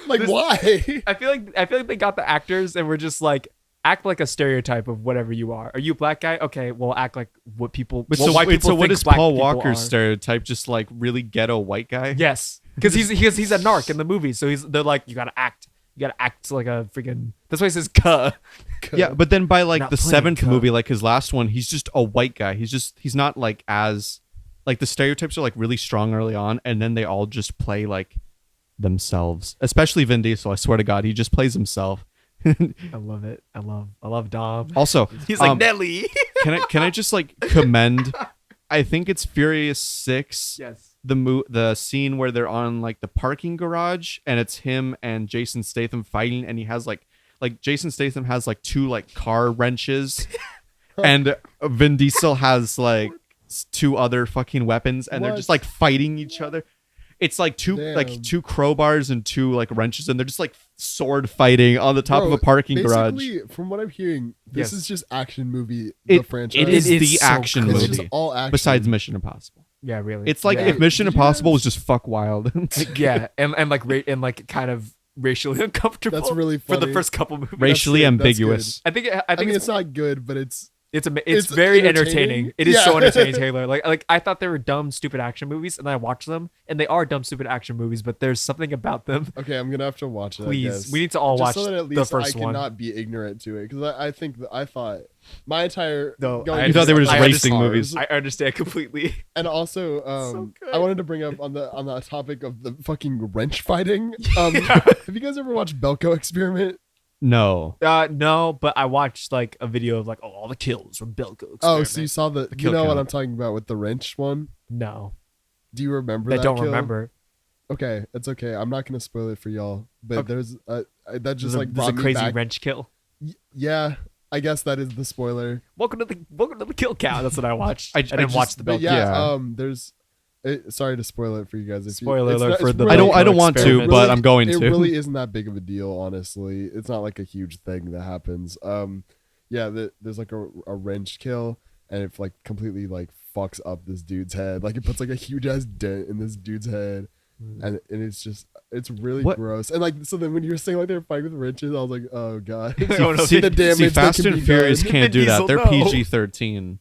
Like this- why? I feel like they got the actors and were just like, act like a stereotype of whatever you are. Are you a black guy? Okay, well, act like what people. But what so, white wait, people so what think is black Paul people Walker's are. stereotype? Just like really ghetto white guy? Yes, because he's a narc in the movie. So they're like, you gotta act like a freaking. That's why he says "cuh." Yeah, but then by like Not the playing 7th cuh. movie, like his last one, he's just a white guy. He's not like as like the stereotypes are like really strong early on, and then they all just play like themselves. Especially Vin Diesel. I swear to God, he just plays himself. I love it. I love Dom. Also, He's like Nelly. can I just like commend? I think it's Furious 6. Yes. The scene where they're on like the parking garage, and it's him and Jason Statham fighting, and he has like Jason Statham has like 2 like car wrenches, and Vin Diesel has like 2 other fucking weapons, and they're just like fighting each other. It's like two Damn. 2 crowbars and 2 like wrenches, and they're just like sword fighting on the top of a parking garage. Basically, from what I'm hearing, this Yes. is just action movie. It- The franchise. it is It's the so action good. It's movie just all action. besides Mission Impossible. Yeah, really. It's like yeah. if Mission Did you Impossible guys- was just fuck wild. yeah, and like kind of racially uncomfortable. That's really for the funny. first couple movies. Racially That's ambiguous. I think I mean, it's it's not good, but it's It's very entertaining. It is Yeah. so entertaining, Taylor. Like I thought they were dumb, stupid action movies, and then I watched them, and they are dumb, stupid action movies. But there's something about them. Okay, I'm gonna have to watch it. I Please, guess. we need to all Just watch so that at the least first I one. cannot be ignorant to it, because I thought my entire No, going I You thought they were just I racing understand. movies. I understand completely. And also, So good. I wanted to bring up on the topic of the fucking wrench fighting. Have you guys ever watched Belko Experiment? No. No, but I watched like a video of like all the kills from Belko. Oh, Experiment. so you saw the kill you know what count. I'm talking about with the wrench one? No, Do you remember I that? don't kill? remember. Okay, it's okay. I'm not gonna spoil it for y'all, but Okay. there's that just There's like a brought me crazy back. wrench kill. Yeah, I guess that is the spoiler. Welcome to the kill count. That's what I watched. I I didn't just- watch the But Belko. yeah, there's. Sorry to spoil it for you guys. Spoiler it's alert not- for it's the really- I don't want to, Experiment. but I'm going It to. really isn't that big of a deal, honestly. It's not like a huge thing that happens. Yeah, there's like a wrench kill, and it like completely like fucks up this dude's head. Like it puts like a huge ass dent in this dude's head, and it's really What- gross. And like so then when you were saying like they're fighting with wrenches, I was like, oh god. Oh, no, See the damage. See, that Fast can and be Furious done. can't Vin do that. Diesel, They're no. PG-13.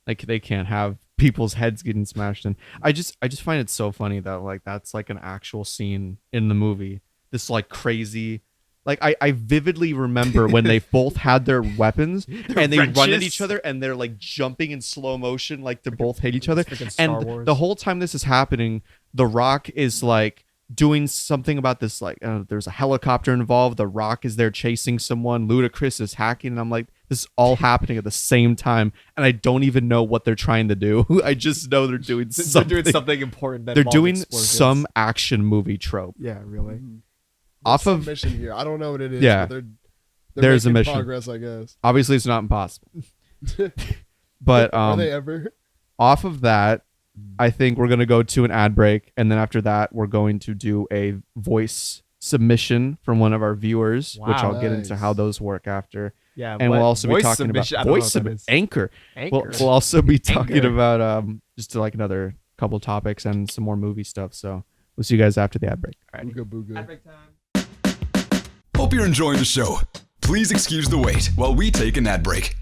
Like they can't have people's heads getting smashed in. I just find it so funny that like that's like an actual scene in the movie. This like crazy. Like I vividly remember when they both had their weapons and they run at wrenches. each other and they're like jumping in slow motion like to both hit each other. Freaking Star And Wars. the whole time this is happening, The Rock is like doing something about this. Like there's a helicopter involved. The Rock is there chasing someone. Ludacris is hacking, and I'm like, this is all happening at the same time, and I don't even know what they're trying to do. I just know they're doing They're something. doing something important. That They're involves doing explosions. some action movie trope. Yeah, really. Off Some of mission here. I don't know what it is. Yeah. But There's a making mission. Progress, I guess. obviously it's not impossible, but Are they ever? off of that, I think we're gonna go to an ad break, and then after that, we're going to do a voice submission from one of our viewers, which Wow. I'll get into Nice. how those work after. Yeah, And what- we'll also be voice talking submission- I about don't know voice what that is. Anchor. Anchor. We'll also be talking Anchor. about just like another couple topics and some more movie stuff. So we'll see you guys after the ad break. Booga booga. Hope you're enjoying the show. Please excuse the wait while we take an ad break.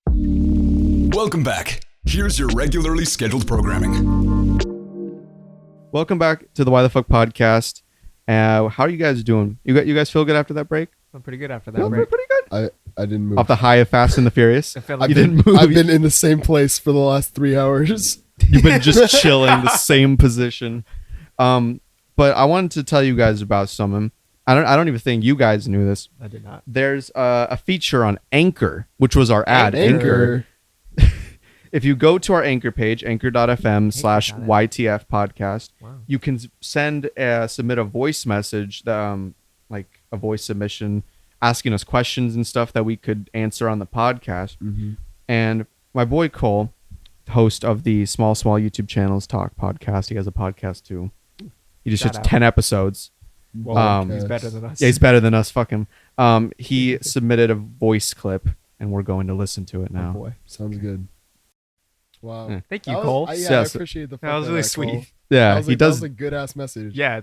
Welcome back. Here's your regularly scheduled programming. Welcome back to the Why the Fuck podcast. How are you guys doing? You guys feel good after that break? I'm pretty good after that Feel break. pretty good. I didn't move. Off the high of Fast and the Furious. I feel I've like You didn't been, move. I've been in the same place for the last 3 hours. You've been just chilling, the same position. But I wanted to tell you guys about something. I don't even think you guys knew this. I did not. There's a feature on Anchor, which was our ad. Anchor. If you go to our Anchor page, anchor.fm/YTF podcast, Wow. you can submit a voice message, like a voice submission, asking us questions and stuff that we could answer on the podcast. Mm-hmm. And my boy Cole, host of the Small YouTube Channels Talk podcast, he has a podcast too. He just Shout hits out. 10 episodes. Well, he's Okay. better than us. Yeah, he's better than us. Fuck him. He submitted a voice clip, and we're going to listen to it Oh, now. boy. Sounds good. Wow. Yeah. Thank you, That was- Cole. I Yes. appreciate the. That fuck was out really of sweet. Cole. Yeah, That he was does. a good ass message. Yeah,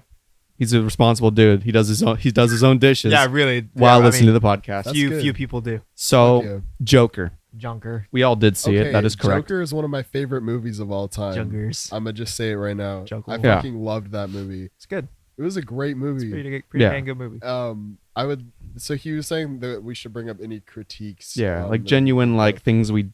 He's a responsible dude. He does his own dishes. yeah, really. while yeah, listening to the podcast. That's few good. people do. So Fuck yeah. Joker, Junker, we all did see it. Okay, That is correct. Joker is one of my favorite movies of all time. Junkers. I'm gonna just say it right now. Joker. I Yeah. fucking loved that movie. It's good. It was a great It's movie. pretty Yeah. dang good movie. I would. So he was saying that we should bring up any critiques. Yeah, on like the- genuine like things we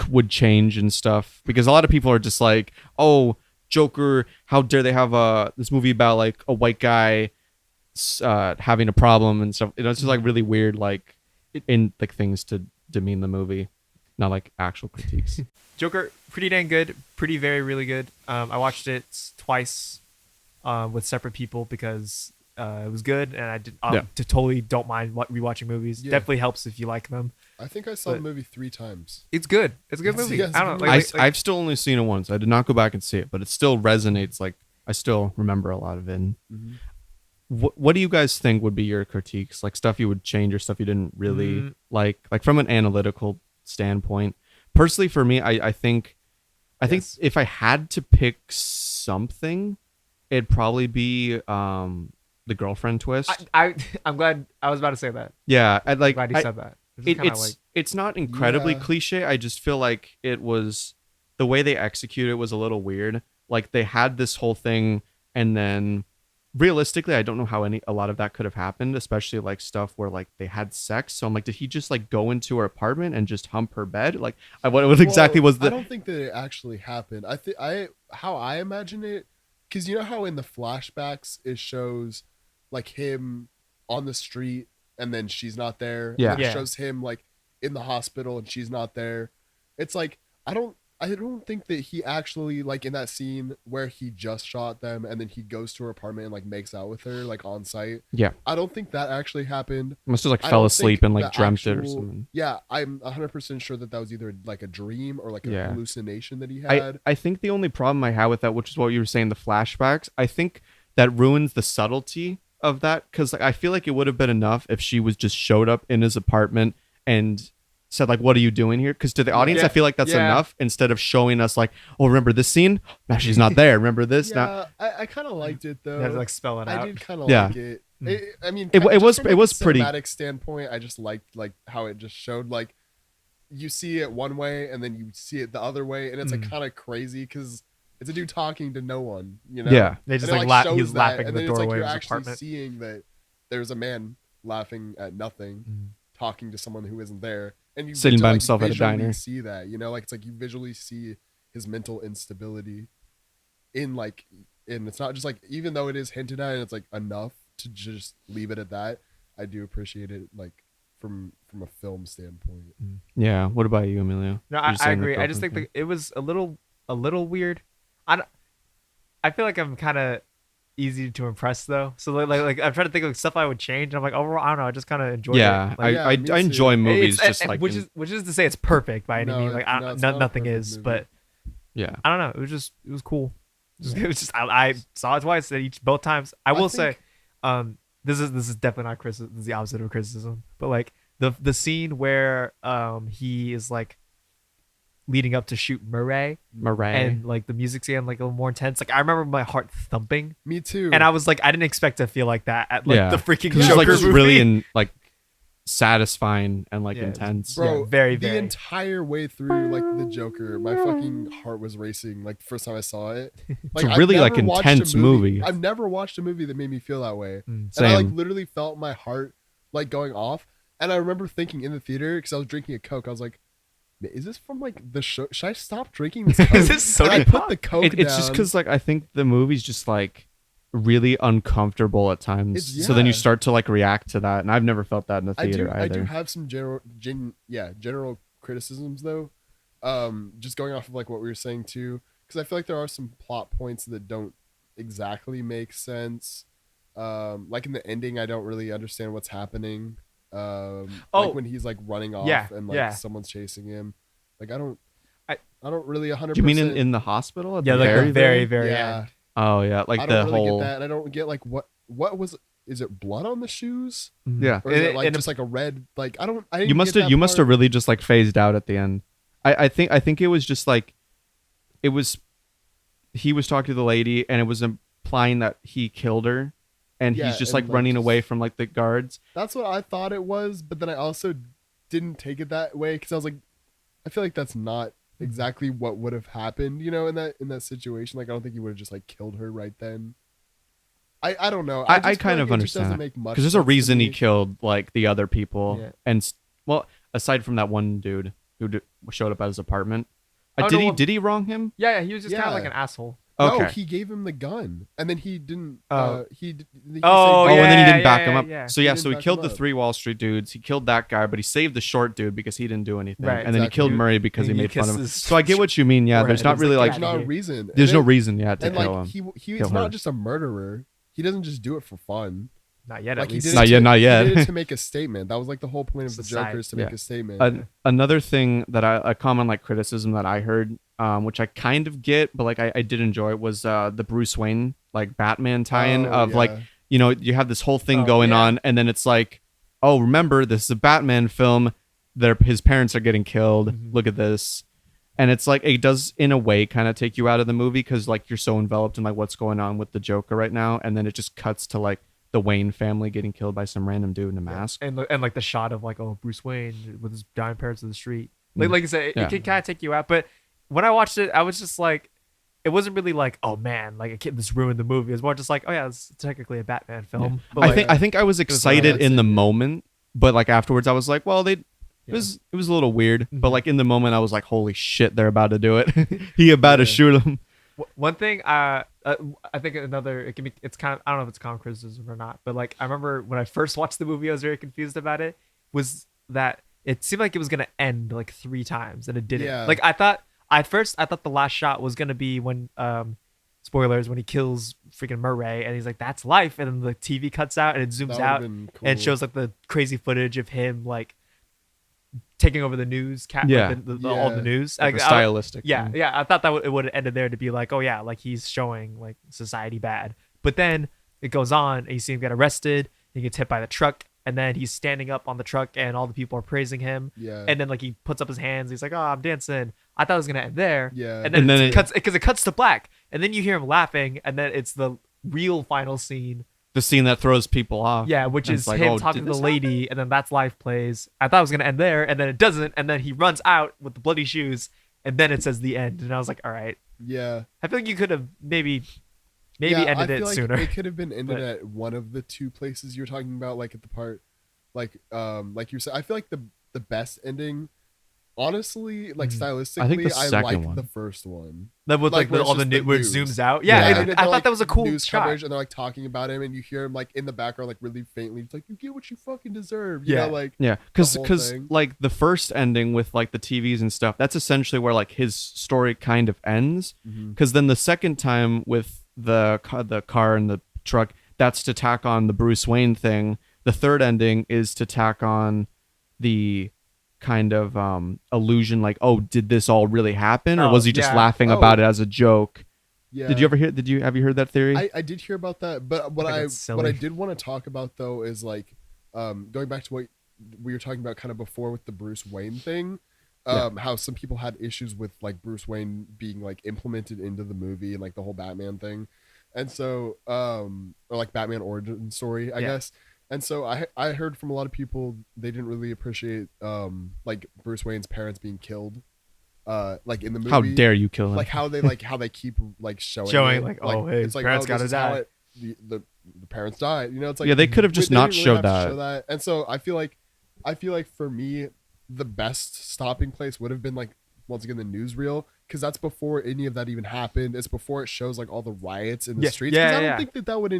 would change and stuff, because a lot of people are just like, oh, Joker, how dare they have this movie about like a white guy having a problem and stuff. It's just like really weird, like in like things to demean the movie, not like actual critiques. Joker, pretty dang good. Pretty really good. I watched it twice with separate people because it was good, and I did totally don't mind rewatching movies. Yeah. Definitely helps if you like them. I think I saw the movie 3 times. It's good. It's a good movie. Yes, I don't know. I've still only seen it once. I did not go back and see it, but it still resonates. Like I still remember a lot of it. Mhm. What do you guys think would be your critiques? Like stuff you would change or stuff you didn't really like from an analytical standpoint. Personally, for me, I think Yes. if I had to pick something, it'd probably be the girlfriend twist. I'm glad. I was about to say that. Yeah, I'd like. Glad you I- said that. It's kinda like it's not incredibly Yeah. cliche. I just feel like it was the way they executed it was a little weird. Like they had this whole thing, and then realistically, I don't know how a lot of that could have happened, especially like stuff where like they had sex. So I'm like, did he just like go into her apartment and just hump her bed? Like, what exactly was the? I don't think that it actually happened. How I imagine it, because you know how in the flashbacks it shows like him on the street and then she's not there. Yeah. And it Yeah. shows him like in the hospital and she's not there. It's like I don't think that he actually like in that scene where he just shot them and then he goes to her apartment and like makes out with her like on site. Yeah, I don't think that actually happened. must have like I fell don't asleep think and like the dreamt it or actual- something. Yeah, I'm 100% sure that was either like a dream or like a Yeah. hallucination that he had. I think the only problem I had with that, which is what you were saying, the flashbacks, I think that ruins the subtlety of that, because like, I feel like it would have been enough if she was just showed up in his apartment and said like, what are you doing here? Because to the audience, I feel like that's enough, instead of showing us like, oh, remember this scene? Now she's not there. Remember this? Now I kind of liked it though. You had to like spell it I out. did kind of Yeah. like it. I mean, It just was- from, it like, was a pretty- cinematic standpoint. I just liked like how it just showed like you see it one way and then you see it the other way, and it's like kind of crazy because it's a dude talking to no one. You know? Yeah. They just And it, like shows he's that, laughing in and the then it's like doorway you're of his actually apartment. seeing that there's a man laughing at nothing, talking to someone who isn't there, and you Sitting get to, by like, himself at a visually diner. See that, you know, like it's like you visually see his mental instability in and it's not just like, even though it is hinted at and it's like enough to just leave it at that. I do appreciate it like from a film standpoint. yeah. What about you, Emilio? No, You're I saying the agree. I just girlfriend think it was a little weird. I feel like I'm kind of easy to impress though. So like I'm trying to think of stuff I would change. I'm like, overall, I don't know. I just kind of enjoy yeah, it. Like, Yeah, I me enjoy too. movies it's- just like which is to say it's perfect by any No, means. Like no, it's not a nothing perfect is, movie. but yeah. I don't know. It was cool. It was just I saw it twice. Both times. I will say, this is definitely not criticism. This is the opposite of criticism. But like the scene where he is like leading up to shoot Murray, and like the music's getting like a little more intense. Like I remember my heart thumping, Me too. and I was like, I didn't expect to feel like that at like yeah. the freaking 'Cause it's Joker like just movie. really like satisfying and like Yeah, intense. Bro, Yeah, very, the very. entire way through like the Joker, my fucking heart was racing like the first time I saw it. Like, a I've really, like, never watched a intense movie. I've never watched a movie that made me feel that way. Mm. And I like Same. literally felt my heart like going off. And I remember thinking in the theater, because I was drinking a Coke, I was like, is this from like the show? Should I stop drinking this Coke? Is this soda And I put pop? the Coke It's just down. because like I think the movie's just like really uncomfortable at times. It's- So then you yeah. start to like react to that, and I've never felt that in the theater I do either. have some general criticisms though. Just going off of like what we were saying too, because I feel like there are some plot points that don't exactly make sense. Like in the ending, I don't really understand what's happening. Like when he's like running off and like someone's chasing him. Like I don't really 100%. Do you mean in the hospital? At Yeah, the like very, the very, very? very yeah. end. Oh yeah, like I the don't really whole. get that, and I don't get like what was. Is it blood on the shoes, Yeah, or is it And- like and just like a red? Like I didn't you must get have that have part. really just like phased out at the end. I think it was just like it was. He was talking to the lady, and it was implying that he killed her, and Yeah, he's just and, like like, running just- away from like the guards. That's what I thought it was, but then I also didn't take it that way because I was like, I feel like that's not exactly what would have happened, you know, in that situation. Like I don't think he would have just like killed her right then. I don't know. I just feel kind like of it just doesn't understand make much because there's a sense to reason he me. killed like the other people, Yeah. and well, aside from that one dude who showed up at his apartment, Oh, did no, he was he wrong? Yeah, he was just kind of Yeah. like an asshole. Okay. No, he gave him the gun, and then he didn't. Oh. He Oh, saved Oh, and then he didn't back yeah, him up. yeah. So He yeah, didn't so he back killed him the up. 3 Wall Street dudes. He killed that guy, but he saved the short dude because he didn't do anything. Right, And then he exactly. killed Murray because he And he made fun of him. kisses So I get what you mean. Yeah, forehead. there's not It's really like, like There's yeah, no reason. there's And no then- reason yet to And kill like him. he's Kill not her. just a murderer. He doesn't just do it for fun. Not yet, Like at he least. did it Not to- yet, not He yet. did it to make a statement. That was like the whole point of the Society. Joker, is to Yeah. make a statement. Another thing that a common like criticism that I heard, which I kind of get, but like I did enjoy, was the Bruce Wayne like Batman tie-in Oh, of like, yeah. you know, you have this whole thing Oh, going yeah. on, and then it's like, oh, remember, this is a Batman film. His parents are getting killed. Mm-hmm. Look at this. And it's like, it does in a way kind of take you out of the movie because like you're so enveloped in like what's going on with the Joker right now. And then it just cuts to like the Wayne family getting killed by some random dude in a mask. And like the shot of like, oh, Bruce Wayne with his dying parents in the street. Mm. Like I said, Yeah. it can kind of take you out. But when I watched it, I was just like, it wasn't really like, oh man, like this ruined the movie. It was more just like, oh yeah, it's technically a Batman film. But I think I was excited in the that's it. moment, but like afterwards I was like, well, it was a little weird, but like in the moment I was like, holy shit, they're about to do it. He about to shoot him. One thing, I think another, it's kind of, I don't know if it's common criticism or not, but like I remember when I first watched the movie, I was very confused about it. Was that it seemed like it was gonna end like 3 times and it didn't. Yeah. Like at first I thought the last shot was gonna be when spoilers, when he kills freaking Murray and he's like, that's life, and then the TV cuts out and it zooms out and it shows like the crazy footage of him like taking over the news, all the news, Like the stylistic. yeah, thing. yeah. I thought that it would have ended there to be like, oh yeah, like he's showing like society bad. But then it goes on, and you see him get arrested. He gets hit by the truck, and then he's standing up on the truck, and all the people are praising him. Yeah. And then like he puts up his hands. He's like, oh, I'm dancing. I thought it was gonna end there. Yeah. And then, it it cuts to black, and then you hear him laughing, and then it's the real final scene. The scene that throws people off. Yeah, which And is it's like, him oh, talking did to the this lady, and then that's live plays. I thought it was gonna end there, and then it doesn't, and then he runs out with the bloody shoes, and then it says the end, and I was like, all right. Yeah. I feel like you could have maybe Yeah, I ended feel it like sooner. It could have been ended But- at one of the 2 places you're talking about, like at the part, like you said. I feel like the best ending, honestly, like stylistically, I think the I second like one. the first one. That with Like, like, where it's all the just the where it news. zooms out. Yeah, Yeah. and And I they're, thought like, that was a cool news shot. coverage, and they're like talking about him, and you hear him like in the background, like really faintly. It's like, you get what you fucking deserve. You Yeah. know, like Yeah, whole because thing. like the first ending with like the TVs and stuff, that's essentially where like his story kind of ends. Mm-hmm. Because then the second time with the car and the truck, that's to tack on the Bruce Wayne thing. The third ending is to tack on the kind of illusion, like, oh, did this all really happen, or Oh, was he just yeah. laughing Oh. about it as a joke? yeah. Have you heard that theory? I did hear about that, but what think I that's silly. what I did want to talk about though is like going back to what we were talking about kind of before with the Bruce Wayne thing. How some people had issues with like Bruce Wayne being like implemented into the movie and like the whole Batman thing, and so or like Batman origin story, I guess. And so I heard from a lot of people they didn't really appreciate like Bruce Wayne's parents being killed, like in the movie. How dare you kill him? Like how they keep like showing Showing, it. like, oh, hey, parents this gotta is how die. the parents died. You know, it's like, Yeah, they could have just they not didn't showed have to that. show And so I feel like for me, the best stopping place would have been like once again the newsreel, because that's before any of that even happened. It's before it shows like all the riots in the streets. Because I don't think that would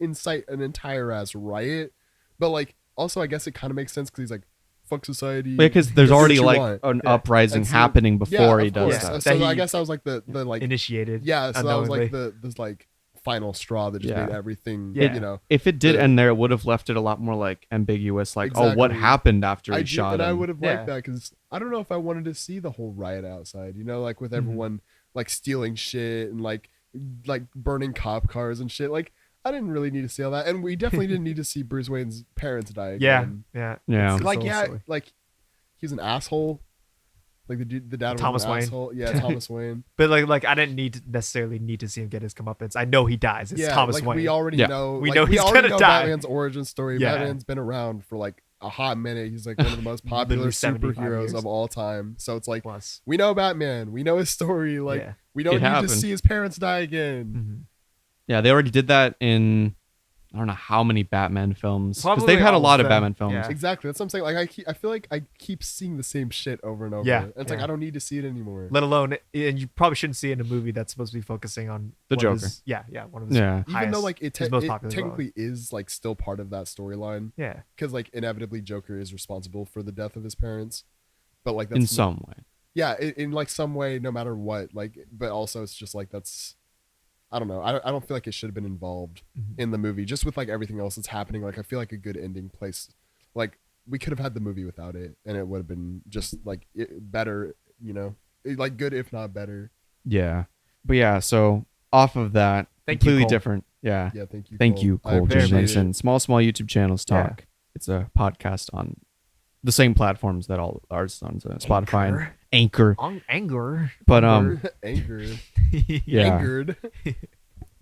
incite an entire ass riot. But like also I guess it kind of makes sense because he's like, fuck society. Because there's do what already you like want. an uprising And so- happening before Yeah, he of does course. that. So That I he guess that was like the like Initiated. yeah. So that was like unknowingly. this like final straw that just Yeah. made everything. Yeah. You know. If it did the- end there, it would have left it a lot more like ambiguous. Like, oh, what Exactly. happened after he I shot and him? I would have Yeah. liked that because I don't know if I wanted to see the whole riot outside. You know, like with everyone like stealing shit and like burning cop cars and shit. Like I didn't really need to see all that, and we definitely didn't need to see Bruce Wayne's parents die. Yeah, Again. yeah, Yeah. It's Like so yeah, silly. like he's an asshole. Like the dad was Thomas an Wayne. asshole. Yeah, Thomas Wayne. But like I didn't necessarily need to see him get his comeuppance. I know he dies. It's Yeah, Thomas like Wayne. we already Yeah. know. We like, know he's already gonna know die. Batman's origin story. Yeah. Batman's been around for like a hot minute. He's like one of the most popular Literally 75 superheroes years. of all time. So it's like Plus. we know Batman. We know his story. Like Yeah. we don't It need happened. to see his parents die again. Mhm. Yeah, they already did that in I don't know how many Batman films, because Probably they've had a all lot of of them. Batman films. Yeah. Exactly. That's what I'm saying. Like I feel like I keep seeing the same shit over and over. Yeah, And it's like yeah. I don't need to see it anymore. Let alone, and you probably shouldn't see it in a movie that's supposed to be focusing on The one of Joker. his- one of his Yeah. Even highest- though like his most it popular technically is like still part of that storyline, yeah. because like inevitably Joker is responsible for the death of his parents, but like that's In some way. yeah, in like some way, no matter what. Like, but also it's just like that's, I don't know. I don't feel like it should have been involved in the movie, just with like everything else that's happening. Like, I feel like a good ending place, like we could have had the movie without it, and it would have been just like better. You know, like good if not better. Yeah. But yeah, so off of that, Thank you, completely Cole. different. Yeah. Yeah, thank you. Thank you, I Cole J. appreciate Mason. it. Small YouTube channels Yeah. talk. It's a podcast on the same platforms that all ours on, so Spotify and Anchor. On anger. But Anger, yeah. angered.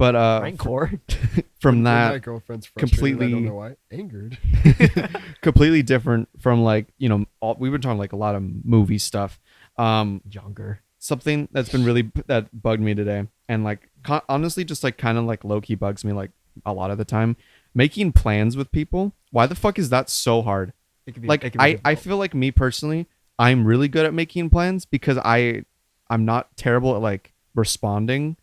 But Rancor. from When my that, girlfriend's frustrated, completely- I don't know why. Angered. completely different from like, we've been talking like a lot of movie stuff. Younger. Something that's been really that bugged me today, and like honestly just like kind of like low-key bugs me like a lot of the time, making plans with people. Why the fuck is that so hard? It could be, Like I feel like me personally, I'm really good at making plans because I'm not terrible at like responding.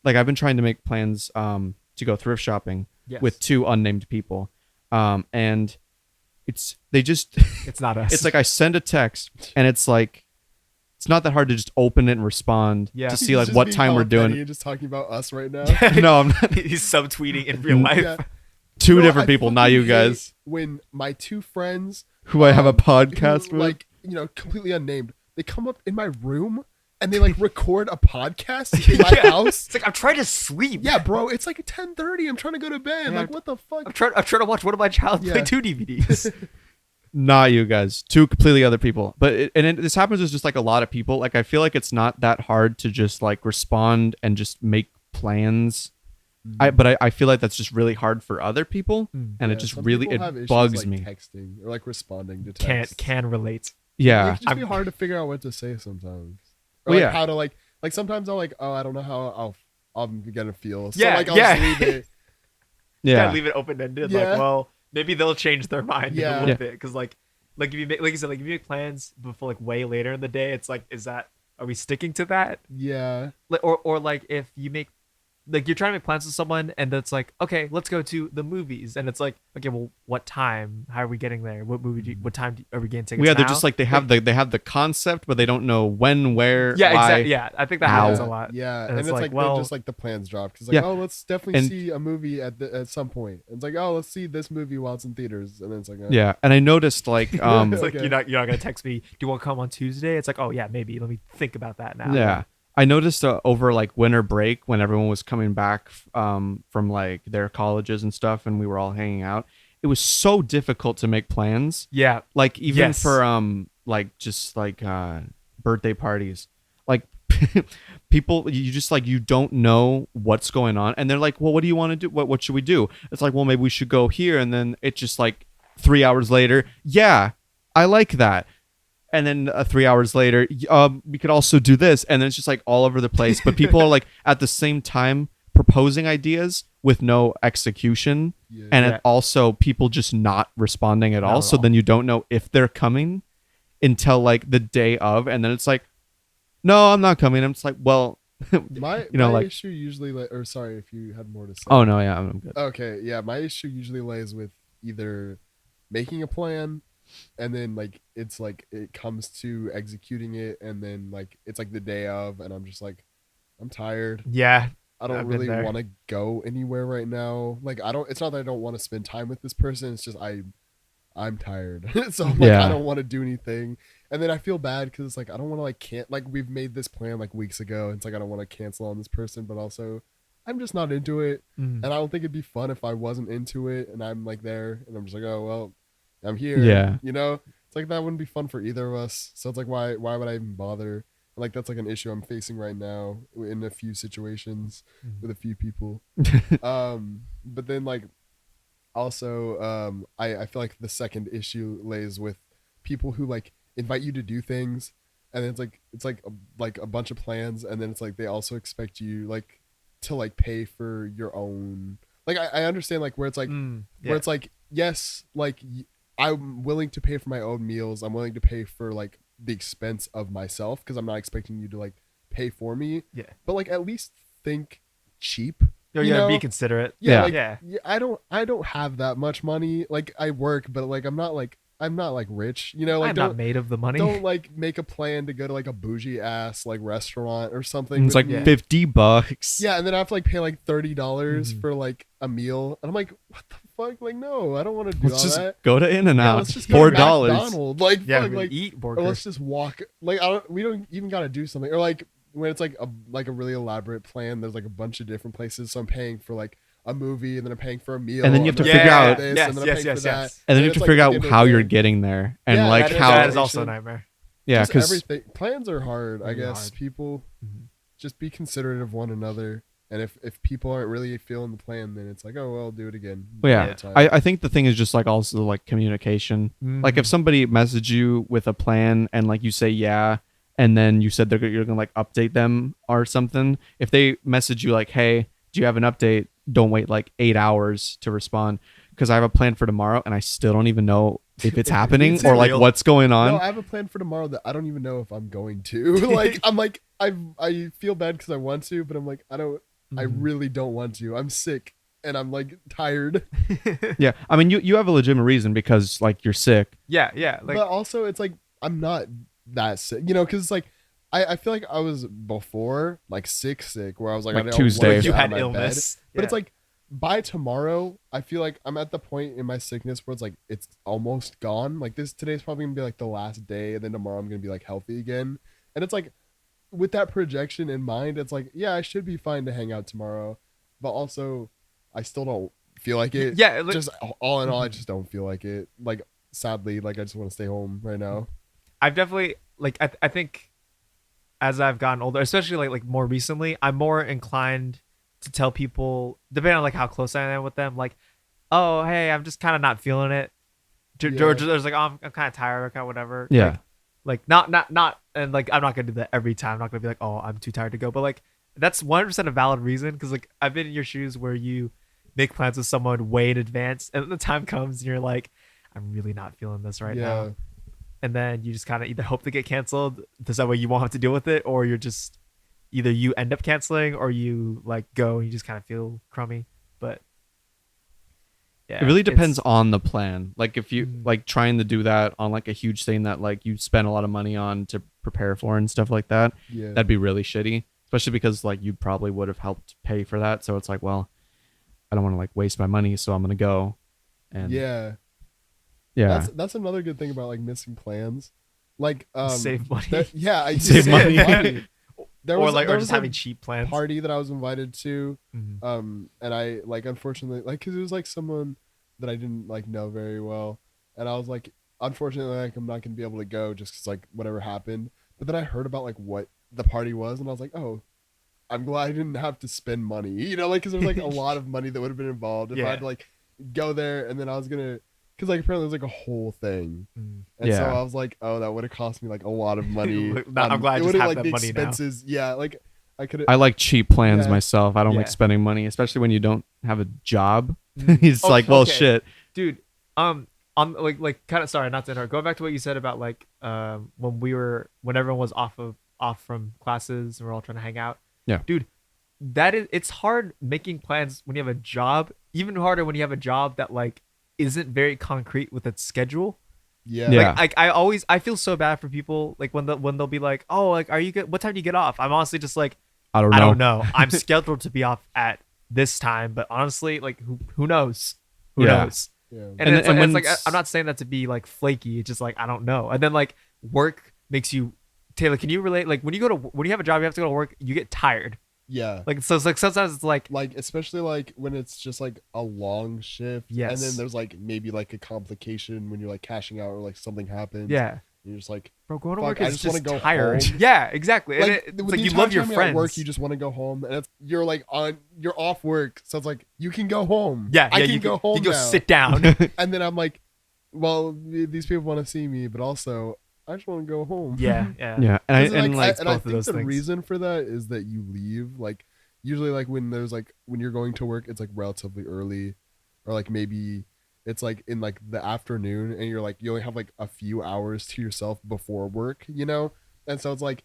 Like I've been trying to make plans to go thrift shopping with 2 unnamed people, and it's it's not us. it's like I send a text and it's like it's not that hard to just open it and respond to see like Just what being time we're hella petty doing. and just talking about us right now. No, I'm not. He's subtweeting in real life. Yeah. 2 No, different I people, not you fucking hate guys, when my 2 friends who I have a who, podcast with. like, completely unnamed, they come up in my room and they like record a podcast in my house. It's like I'm trying to sleep. Yeah, bro, it's like 10:30. I'm trying to go to bed. Yeah, like, what the fuck? I'm trying to watch one of my Child Play Yeah. 2 DVDs. Not you guys, 2 completely other people. But this happens with just like a lot of people. Like I feel like it's not that hard to just like respond and just make plans. But I feel like that's just really hard for other people, and Yeah, it just some really people have issues, bugs like, me. texting or like responding to text. Can relate. Yeah, It can just be hard to figure out what to say sometimes. Or Well, like yeah. how to like sometimes I'm like, oh, I don't know how I'm gonna feel. So Yeah, like I'll yeah. just leave it. yeah. Leave it open ended. Yeah. Like, well, maybe they'll change their mind Yeah. a little Yeah. bit because like if you make, like you said, like if you make plans before like way later in the day, it's like, are we sticking to that? Yeah. Like, or like if you make like you're trying to make plans with someone and it's like, okay, let's go to the movies, and it's like, okay, well, what time? How are we getting there? What movie? What time are we getting tickets? Yeah, they're now? just like they have the concept, but they don't know when, where, yeah, why. exactly. Yeah, I think that happens a lot. Yeah, And and it's it's like, like, well- they're just like the plans drop because like, Yeah. oh, let's definitely And- see a movie at some point. And it's like, oh, let's see this movie while it's in theaters, and then it's like, Yeah, and I noticed like It's like Okay. you're not gonna text me. Do you want to come on Tuesday? It's like, oh yeah, maybe. Let me think about that now. yeah. I noticed over like winter break when everyone was coming back from like their colleges and stuff, and we were all hanging out. It was so difficult to make plans. Yeah. Like even Yes. for like just like birthday parties. Like people you just like you don't know what's going on, and they're like, well, what do you want to do? What should we do? It's like, well, maybe we should go here, and then it's just like 3 hours later, yeah, I like that. And then 3 hours later, we could also do this. And then it's just like all over the place. But people are like at the same time proposing ideas with no execution. Yeah. And Yeah. it also people just not responding at all. at So all. then you don't know if they're coming until like the day of. And then it's like, no, I'm not coming. I'm just like, well, my you know, my like- issue usually or sorry if you had more to say. oh, no, yeah, I'm good. Okay, yeah, my issue usually lays with either making a plan and then like it's like it comes to executing it and then like it's like the day of and I'm just like I'm tired. Yeah. I don't I've been really there. want to go anywhere right now. Like it's not that I don't want to spend time with this person, it's just I'm tired. So I'm like Yeah. I don't want to do anything. And then I feel bad cuz it's like I don't want to like can't like we've made this plan like weeks ago. It's like I don't want to cancel on this person, but also I'm just not into it. Mm. And I don't think it'd be fun if I wasn't into it and I'm like there and I'm just like, oh well, I'm here. Yeah. You know? It's like that wouldn't be fun for either of us. So it's like why would I even bother? Like that's like an issue I'm facing right now in a few situations with a few people. But then like also I feel like the second issue lays with people who like invite you to do things and then it's like a bunch of plans and then it's like they also expect you like to like pay for your own like I understand like where it's like where it's like yes like I'm willing to pay for my own meals, I'm willing to pay for like the expense of myself because I'm not expecting you to like pay for me, Yeah. but like at least think cheap. You're you gonna be know? considerate. Yeah. Like, Yeah. I don't have that much money. Like I work, but like I'm not like rich. You know, like I'm not made of the money. don't like make a plan to go to like a bougie ass like restaurant or something. It's with like me. $50. Yeah, and then I have to like pay like $30 Mm-hmm. for like a meal, and I'm like, what the fuck? Like, no, I don't want to do Let's all just that. go to In-N-Out. Let's just go to $4. McDonald's. Like, Yeah. fuck, we like, eat or burgers. let's just walk. Like, we don't even gotta do something. Or like when it's like a really elaborate plan. There's like a bunch of different places, so I'm paying for like a movie, and then I'm paying for a meal, And then you have to then figure I'm paying out- for this, Yes, and then I'm yes, paying yes, for that. yes. And then you have it's to like figure at out the end of how the you're day, getting there and Yeah, like that is- how that is also a nightmare. yeah, just because everything plans are hard. I Really guess hard. people Mhm. just be considerate of one another And if people aren't really feeling the plan, then it's like, oh well, I'll do it again. Well, yeah. Another time. I think the thing is just like also like communication. Like if somebody messaged you with a plan and like you say yeah, and then you said you're gonna like update them or something. If they message you like, hey, do you have an update? Don't wait like 8 hours to respond, because I have a plan for tomorrow and I still don't even know if it's happening or like what's going on. No, I have a plan for tomorrow that I don't even know if I'm going to. Like I'm like I feel bad because I want to, but I'm like I really don't want to. I'm sick and I'm like tired. Yeah, I mean you have a legitimate reason because like you're sick. Yeah. Like, but also it's like I'm not that sick, you know, because it's like I feel like I was before like sick where I was like I don't Tuesday. wanna you get out had of my illness. bed. But it's like by tomorrow, I feel like I'm at the point in my sickness where it's like it's almost gone. Like today's probably gonna be like the last day, and then tomorrow I'm gonna be like healthy again. And it's like with that projection in mind, it's like yeah, I should be fine to hang out tomorrow, but also I still don't feel like it. Yeah, like, just all in all, I just don't feel like it. Like sadly, like I just want to stay home right now. I've definitely like I think as I've gotten older, especially like more recently, I'm more inclined to tell people, depending on like how close I am with them, like, oh hey, I'm just kind of not feeling it. George, there's like, oh, I'm kind of tired or kind of whatever. Yeah. Like not, and like I'm not gonna do that every time. I'm not gonna be like, oh, I'm too tired to go. But like that's 100% a valid reason, because like I've been in your shoes where you make plans with someone way in advance, and then the time comes and you're like, I'm really not feeling this right now. And then you just kind of either hope to get canceled, so that way you won't have to deal with it, or you're just either you end up canceling or you like go and you just kind of feel crummy. But yeah, it really depends on the plan. Like if you like trying to do that on like a huge thing that like you spend a lot of money on to prepare for and stuff like that, that'd be really shitty, especially because like you probably would have helped pay for that. So it's like, well, I don't want to like waste my money, so I'm gonna go. And yeah. That's another good thing about like missing plans. Like save money. I Save money. There was just having cheap plans. Party that I was invited to, Mm-hmm. and I like unfortunately like because it was like someone that I didn't like know very well, and I was like unfortunately like I'm not gonna be able to go just because like whatever happened. But then I heard about like what the party was, and I was like, oh, I'm glad I didn't have to spend money, you know, like because there's like a lot of money that would have been involved if I had to like go there, and then I was gonna. Because like apparently it was like a whole thing, and so I was like, oh, that would have cost me like a lot of money. I'm glad I just have like that the money expenses. now. Yeah, like I like cheap plans myself. I don't like spending money, especially when you don't have a job. It's like, well, shit, dude. On like kind of sorry, not to interrupt. Going back to what you said about like when everyone was off from classes and we're all trying to hang out. Yeah, dude, it's hard making plans when you have a job. Even harder when you have a job that like isn't very concrete with its schedule. Like I feel so bad for people like when they'll be like, oh, like, are you good? What time do you get off? I'm honestly just like, I don't know. I'm scheduled to be off at this time, but honestly, like who knows? Who knows? Yeah. And it's like I'm not saying that to be like flaky. It's just like I don't know. And then like work makes you. Taylor, can you relate? Like when you have a job, you have to go to work. You get tired. Yeah. Like so it's like sometimes it's like especially like when it's just like a long shift. Yes. And then there's like maybe like a complication when you're like cashing out or like something happens. Yeah. You're just like, bro, going to work I is just want to go tired. home. Yeah, exactly. Like, and it's like you love your friends. At work, you just want to go home, and you're like you're off work, so it's like you can go home. Yeah, I can go home. You go now. sit down. And then I'm like, well, these people want to see me, but also I just want to go home. Yeah. And I think those the things. reason for that is that you leave like usually like when you're going to work, it's like relatively early, or like maybe it's like in like the afternoon, and you're like you only have like a few hours to yourself before work, you know, and so it's like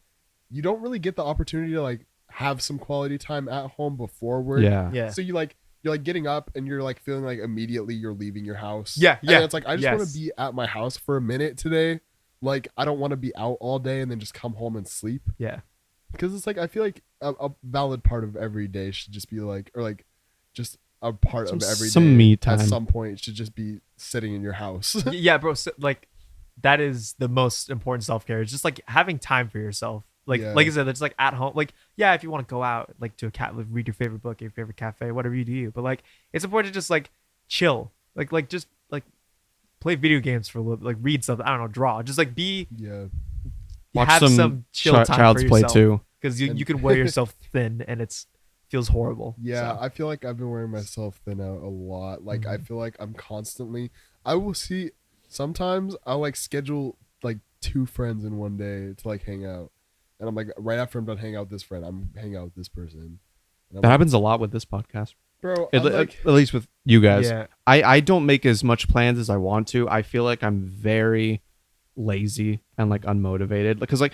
you don't really get the opportunity to like have some quality time at home before work. Yeah. So you're like getting up and you're like feeling like immediately you're leaving your house. Yeah. And it's like I just want to be at my house for a minute today. Like I don't want to be out all day and then just come home and sleep. Yeah. Because it's like I feel like a valid part of every day should just be like, or like just a part of every day me time at some point should just be sitting in your house. Yeah, bro. So, like that is the most important self-care. It's just like having time for yourself. Like I said, it's like at home. Like yeah, if you want to go out like to like, read your favorite book, your favorite cafe, whatever you do. But like it's important to just like chill. Like just like play video games for a little. Like read something. I don't know, draw. Just like be. Yeah. Watch have some chill time Child's for Play yourself, too, because you can wear yourself thin, and it's feels horrible. Yeah, So. I feel like I've been wearing myself thin out a lot. Like I feel like I'm constantly. I will see. Sometimes I'll like schedule like 2 friends in one day to like hang out, and I'm like right after I'm done hanging out with this friend, I'm hanging out with this person. And I'm That like, happens a lot with this podcast. bro. At, I'm like, at least with you guys. Yeah. I don't make as much plans as I want to. I feel like I'm very lazy and like unmotivated because like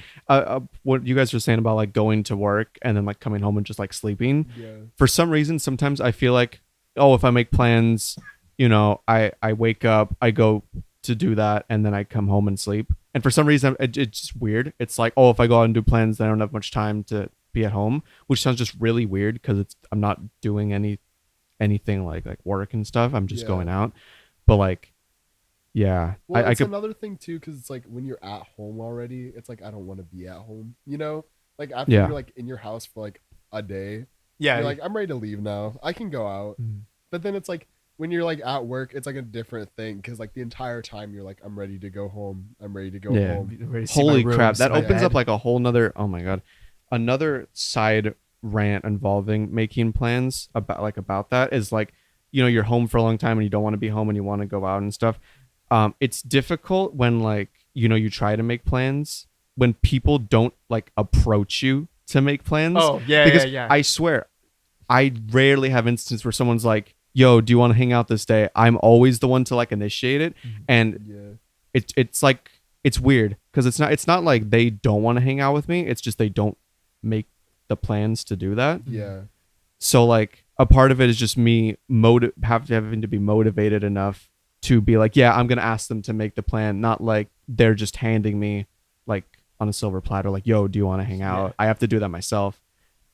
what you guys were saying about like going to work and then like coming home and just like sleeping. yeah, For some reason, sometimes I feel like, oh, if I make plans, you know, I wake up, I go to do that, and then I come home and sleep. And for some reason, it's just weird. It's like, oh, if I go out and do plans, then I don't have much time to be at home, which sounds just really weird because I'm not doing anything like work and stuff. I'm just Yeah. going out. But like, yeah, well, I it's could. another thing too, because it's like when you're at home already, it's like I don't want to be at home. You know, like after Yeah. you're like in your house for like a day, Yeah. you're like I'm ready to leave now. I can go out. But then it's like when you're like at work, it's like a different thing because like the entire time you're like I'm ready to go home. I'm ready to go Yeah. home. Ready to see my Holy room, crap! see That my opens up bed. like a whole nother. Oh my god, another side rant involving making plans about that is like, you know, you're home for a long time and you don't want to be home and you want to go out and stuff. It's difficult when like, you know, you try to make plans when people don't like approach you to make plans. Oh, yeah, because yeah. I swear, I rarely have instances where someone's like, "Yo, do you want to hang out this day?" I'm always the one to like initiate it, and Yeah. it's like it's weird because it's not like they don't want to hang out with me. It's just they don't make the plans to do that. Yeah. So like a part of it is just me having to be motivated enough to be like, yeah, I'm gonna ask them to make the plan, not like they're just handing me like on a silver platter, like, yo, do you want to hang out? Yeah. I have to do that myself,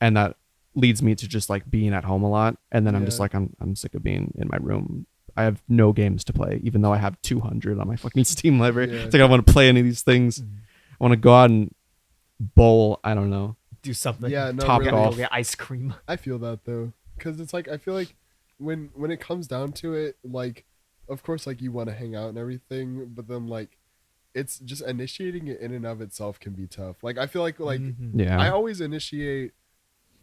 and that leads me to just like being at home a lot, and then I'm just Yeah. like I'm sick of being in my room. I have no games to play, even though I have 200 on my fucking Steam library. Yeah. It's like I don't want to play any of these things. I want to go out and bowl. I don't know. Do something. Yeah, no, Top really, golf. Get ice cream. I feel that though, because it's like I feel like when it comes down to it, like, of course, like you want to hang out and everything, but then like, it's just initiating it in and of itself can be tough. Like I feel like Yeah. I always initiate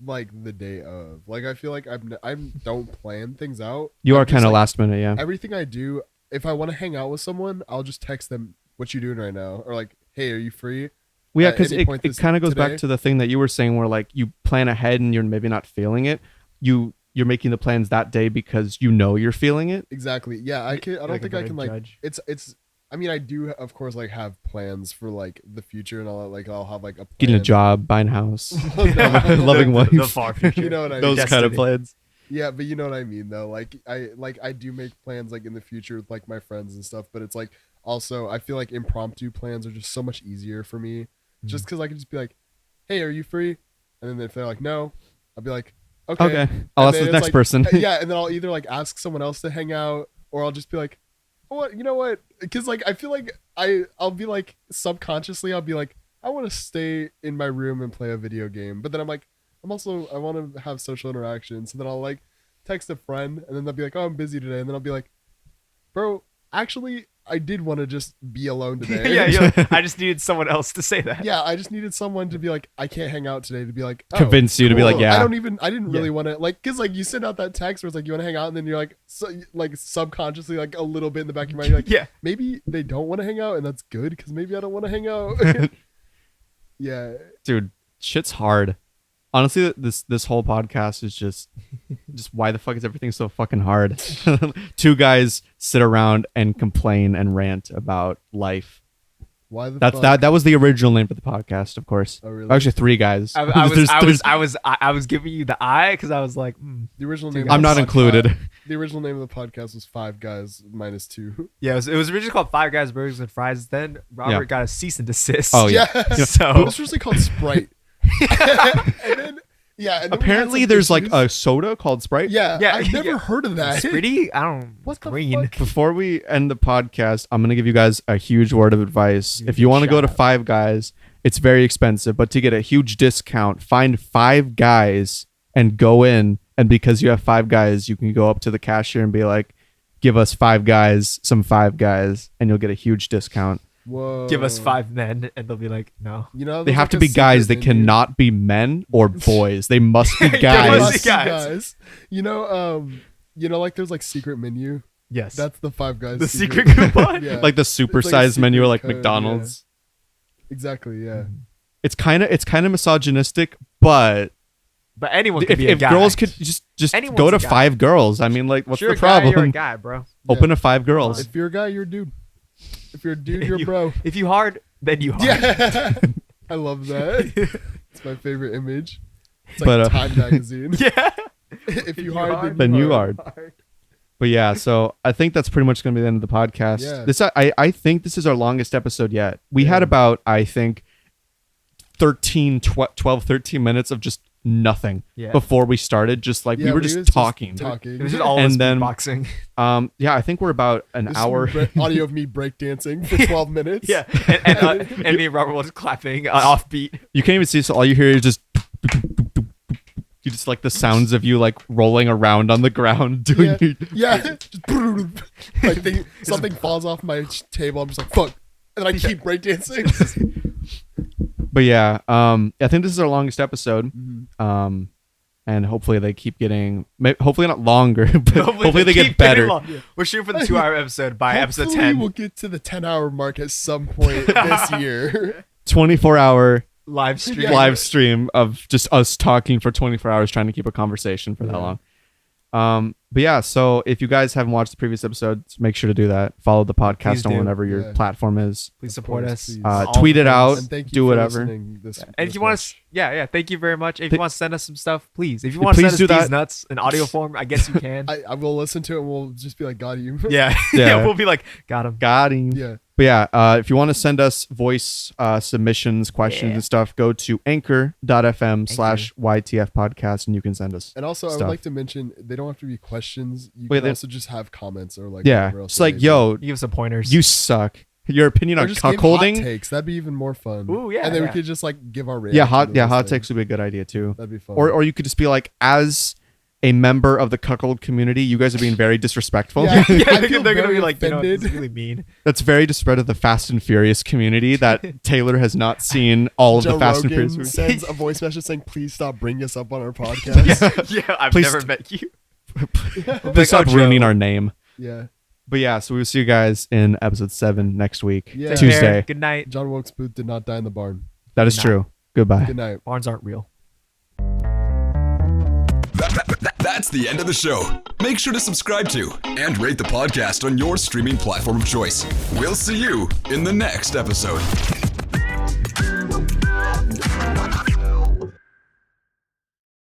like the day of. Like I feel like I don't plan things out. You I'm are just, kind of like, last minute, yeah. Everything I do, if I want to hang out with someone, I'll just text them, "What you doing right now?" Or like, "Hey, are you free?" Well, yeah, at because any it point kind of goes today. back to the thing that you were saying where like you plan ahead and you're maybe not feeling it. You're making the plans that day because you know you're feeling it. Exactly. Yeah, I don't like a think I better can like judge. it's I mean I do of course like have plans for like the future and all that. Like I'll have like a plan. Getting a job, buying a house, No. loving wife. The far future. You know what I mean? Those kind of Destiny. plans. Yeah, but you know what I mean though. Like I do make plans like in the future with like my friends and stuff, but it's like also I feel like impromptu plans are just so much easier for me. Just because I can just be like, "Hey, are you free?" And then if they're like, "No," I'll be like, "Okay." Okay, And I'll ask then the it's next like- person. Yeah, and then I'll either like ask someone else to hang out, or I'll just be like, "What? You know what?" Because like I feel like I'll be like subconsciously I'll be like, I want to stay in my room and play a video game, but then I'm like, I want to have social interaction, so then I'll like text a friend, and then they'll be like, "Oh, I'm busy today," and then I'll be like, "Bro, actually, I did want to just be alone today." yeah. I just needed someone else to say that. Yeah, I just needed someone to be like, I can't hang out today, to be like, oh, Convince you to be like, cool. yeah. I didn't really want to, like, because, like, you send out that text where it's like, you want to hang out, and then you're like, like, subconsciously, like, a little bit in the back of your mind, you're like, Yeah. maybe they don't want to hang out, and that's good, because maybe I don't want to hang out. Yeah. Dude, shit's hard. Honestly, this whole podcast is just why the fuck is everything so fucking hard? 2 guys sit around and complain and rant about life. Why the That's fuck? that was the original name for the podcast, of course. Oh, really? Actually, 3 guys. I was giving you the eye because I was like, The original Two name. guys. I'm not included. The original name of the podcast was 5 Guys Minus 2. yeah. It was originally called Five Guys Burgers and Fries. Then Robert Yeah. got a cease and desist. Oh, yeah. So It was originally called Sprite. And then, yeah. And then we had Apparently, some there's like issues. a soda called Sprite. Yeah, Yeah, I've never yeah. heard of that. it's pretty. I don't. What It's the green. fuck? Before we end the podcast, I'm gonna give you guys a huge word of advice. Huge If you want to go to shout out. Five Guys, it's very expensive, but to get a huge discount, find 5 guys and go in. And because you have 5 guys, you can go up to the cashier and be like, "Give us 5 guys, some 5 guys," and you'll get a huge discount. Whoa. give us 5 men, and they'll be like, no. You know, They there's have like to a be guys secret that menu. cannot be men or boys. They must be They guys. must Must be be guys. You know, like there's like secret menu. Yes. That's the Five Guys. The secret coupon? Yeah. Like the It's like a supersized menu secret like code, McDonald's. Exactly. Yeah. It's kind of misogynistic, but But anyone could be a if guy. girls could just Anyone's go to a guy. 5 girls, I mean, like, what's You're the a guy, problem? you're a guy, bro. Open to 5 girls. If you're a guy, you're a dude. If you're a dude, you're a bro. If you hard, then you hard. Yeah. I love that. It's my favorite image. It's like But, Time magazine. Yeah. If you hard, Then you are. But yeah, so I think that's pretty much going to be the end of the podcast. Yeah. This I think this is our longest episode yet. We Yeah. had about, I think, 13 minutes of just nothing Yeah. before we started. Just like Yeah, we were was just talking. It was just all And us then- boxing. Yeah, I think we're about an This hour. is audio of me breakdancing for 12 minutes. Yeah. And me and Robert was clapping offbeat. You can't even see, so all you hear is just you just like the sounds of you like rolling around on the ground doing Yeah. Yeah. Just like something falls off my table. I'm just like, fuck. And then I keep breakdancing. But yeah, I think this is our longest episode. Mm-hmm. And hopefully they keep getting, hopefully not longer, but hopefully they get keep getting better. long. We're shooting for the 2-hour episode by episode Hopefully 10. we'll get to the 10-hour mark at some point this year. 24-hour Live stream. Yeah. live stream of just us talking for 24 hours trying to keep a conversation for that long. But yeah, so if you guys haven't watched the previous episodes, make sure to do that. Follow the Please podcast on do. whatever your Yeah. platform is. Please support Of us. course, please. on all Tweet the it things. out. And thank you do for whatever. listening this And if you want much. to, thank you very much. If Th- you want to send us some stuff, please. If you Yeah, want to please send us do these that. nuts in audio form, I guess you can. I will listen to it and we'll just be like, got you. yeah. Yeah. We'll be like, got him. Got him. Yeah. But yeah, if you want to send us voice submissions, questions, Yeah. and stuff, go to anchor.fm/YTF podcast and you can send us. And also, I Stuff. would like to mention, they don't have to be questions. You Wait, can they- also just have comments or like Yeah. whatever else It's that like, they do. yo, You give us some pointers. you suck. Your opinion Or on just give hot cuckolding. takes. That'd be even more fun. Ooh, yeah, And then we yeah. could just like give our Yeah, reaction to hot those takes things. would be a good idea too. That'd be fun. Or you could just be like, as a member of the cuckold community, you guys are being very disrespectful. Yeah. yeah, I they're feel gonna very be like, you know, offended. this is really mean. That's very disrespectful of the Fast and Furious community that Taylor has not seen all of Joe the Fast and Rogan Furious movies. sends a voice message saying, "Please stop bringing us up on our podcast." Yeah, I've Please never st- met you. Please stop oh, ruining Joe. our name. Yeah. But yeah, so we'll see you guys in episode 7 next week, Yeah. Take Tuesday. care. Good night. John Wilkes Booth did not die in the barn. That is Good night. true. Goodbye. Good night. Barns aren't real. That's the end of the show. Make sure to subscribe to and rate the podcast on your streaming platform of choice. We'll see you in the next episode.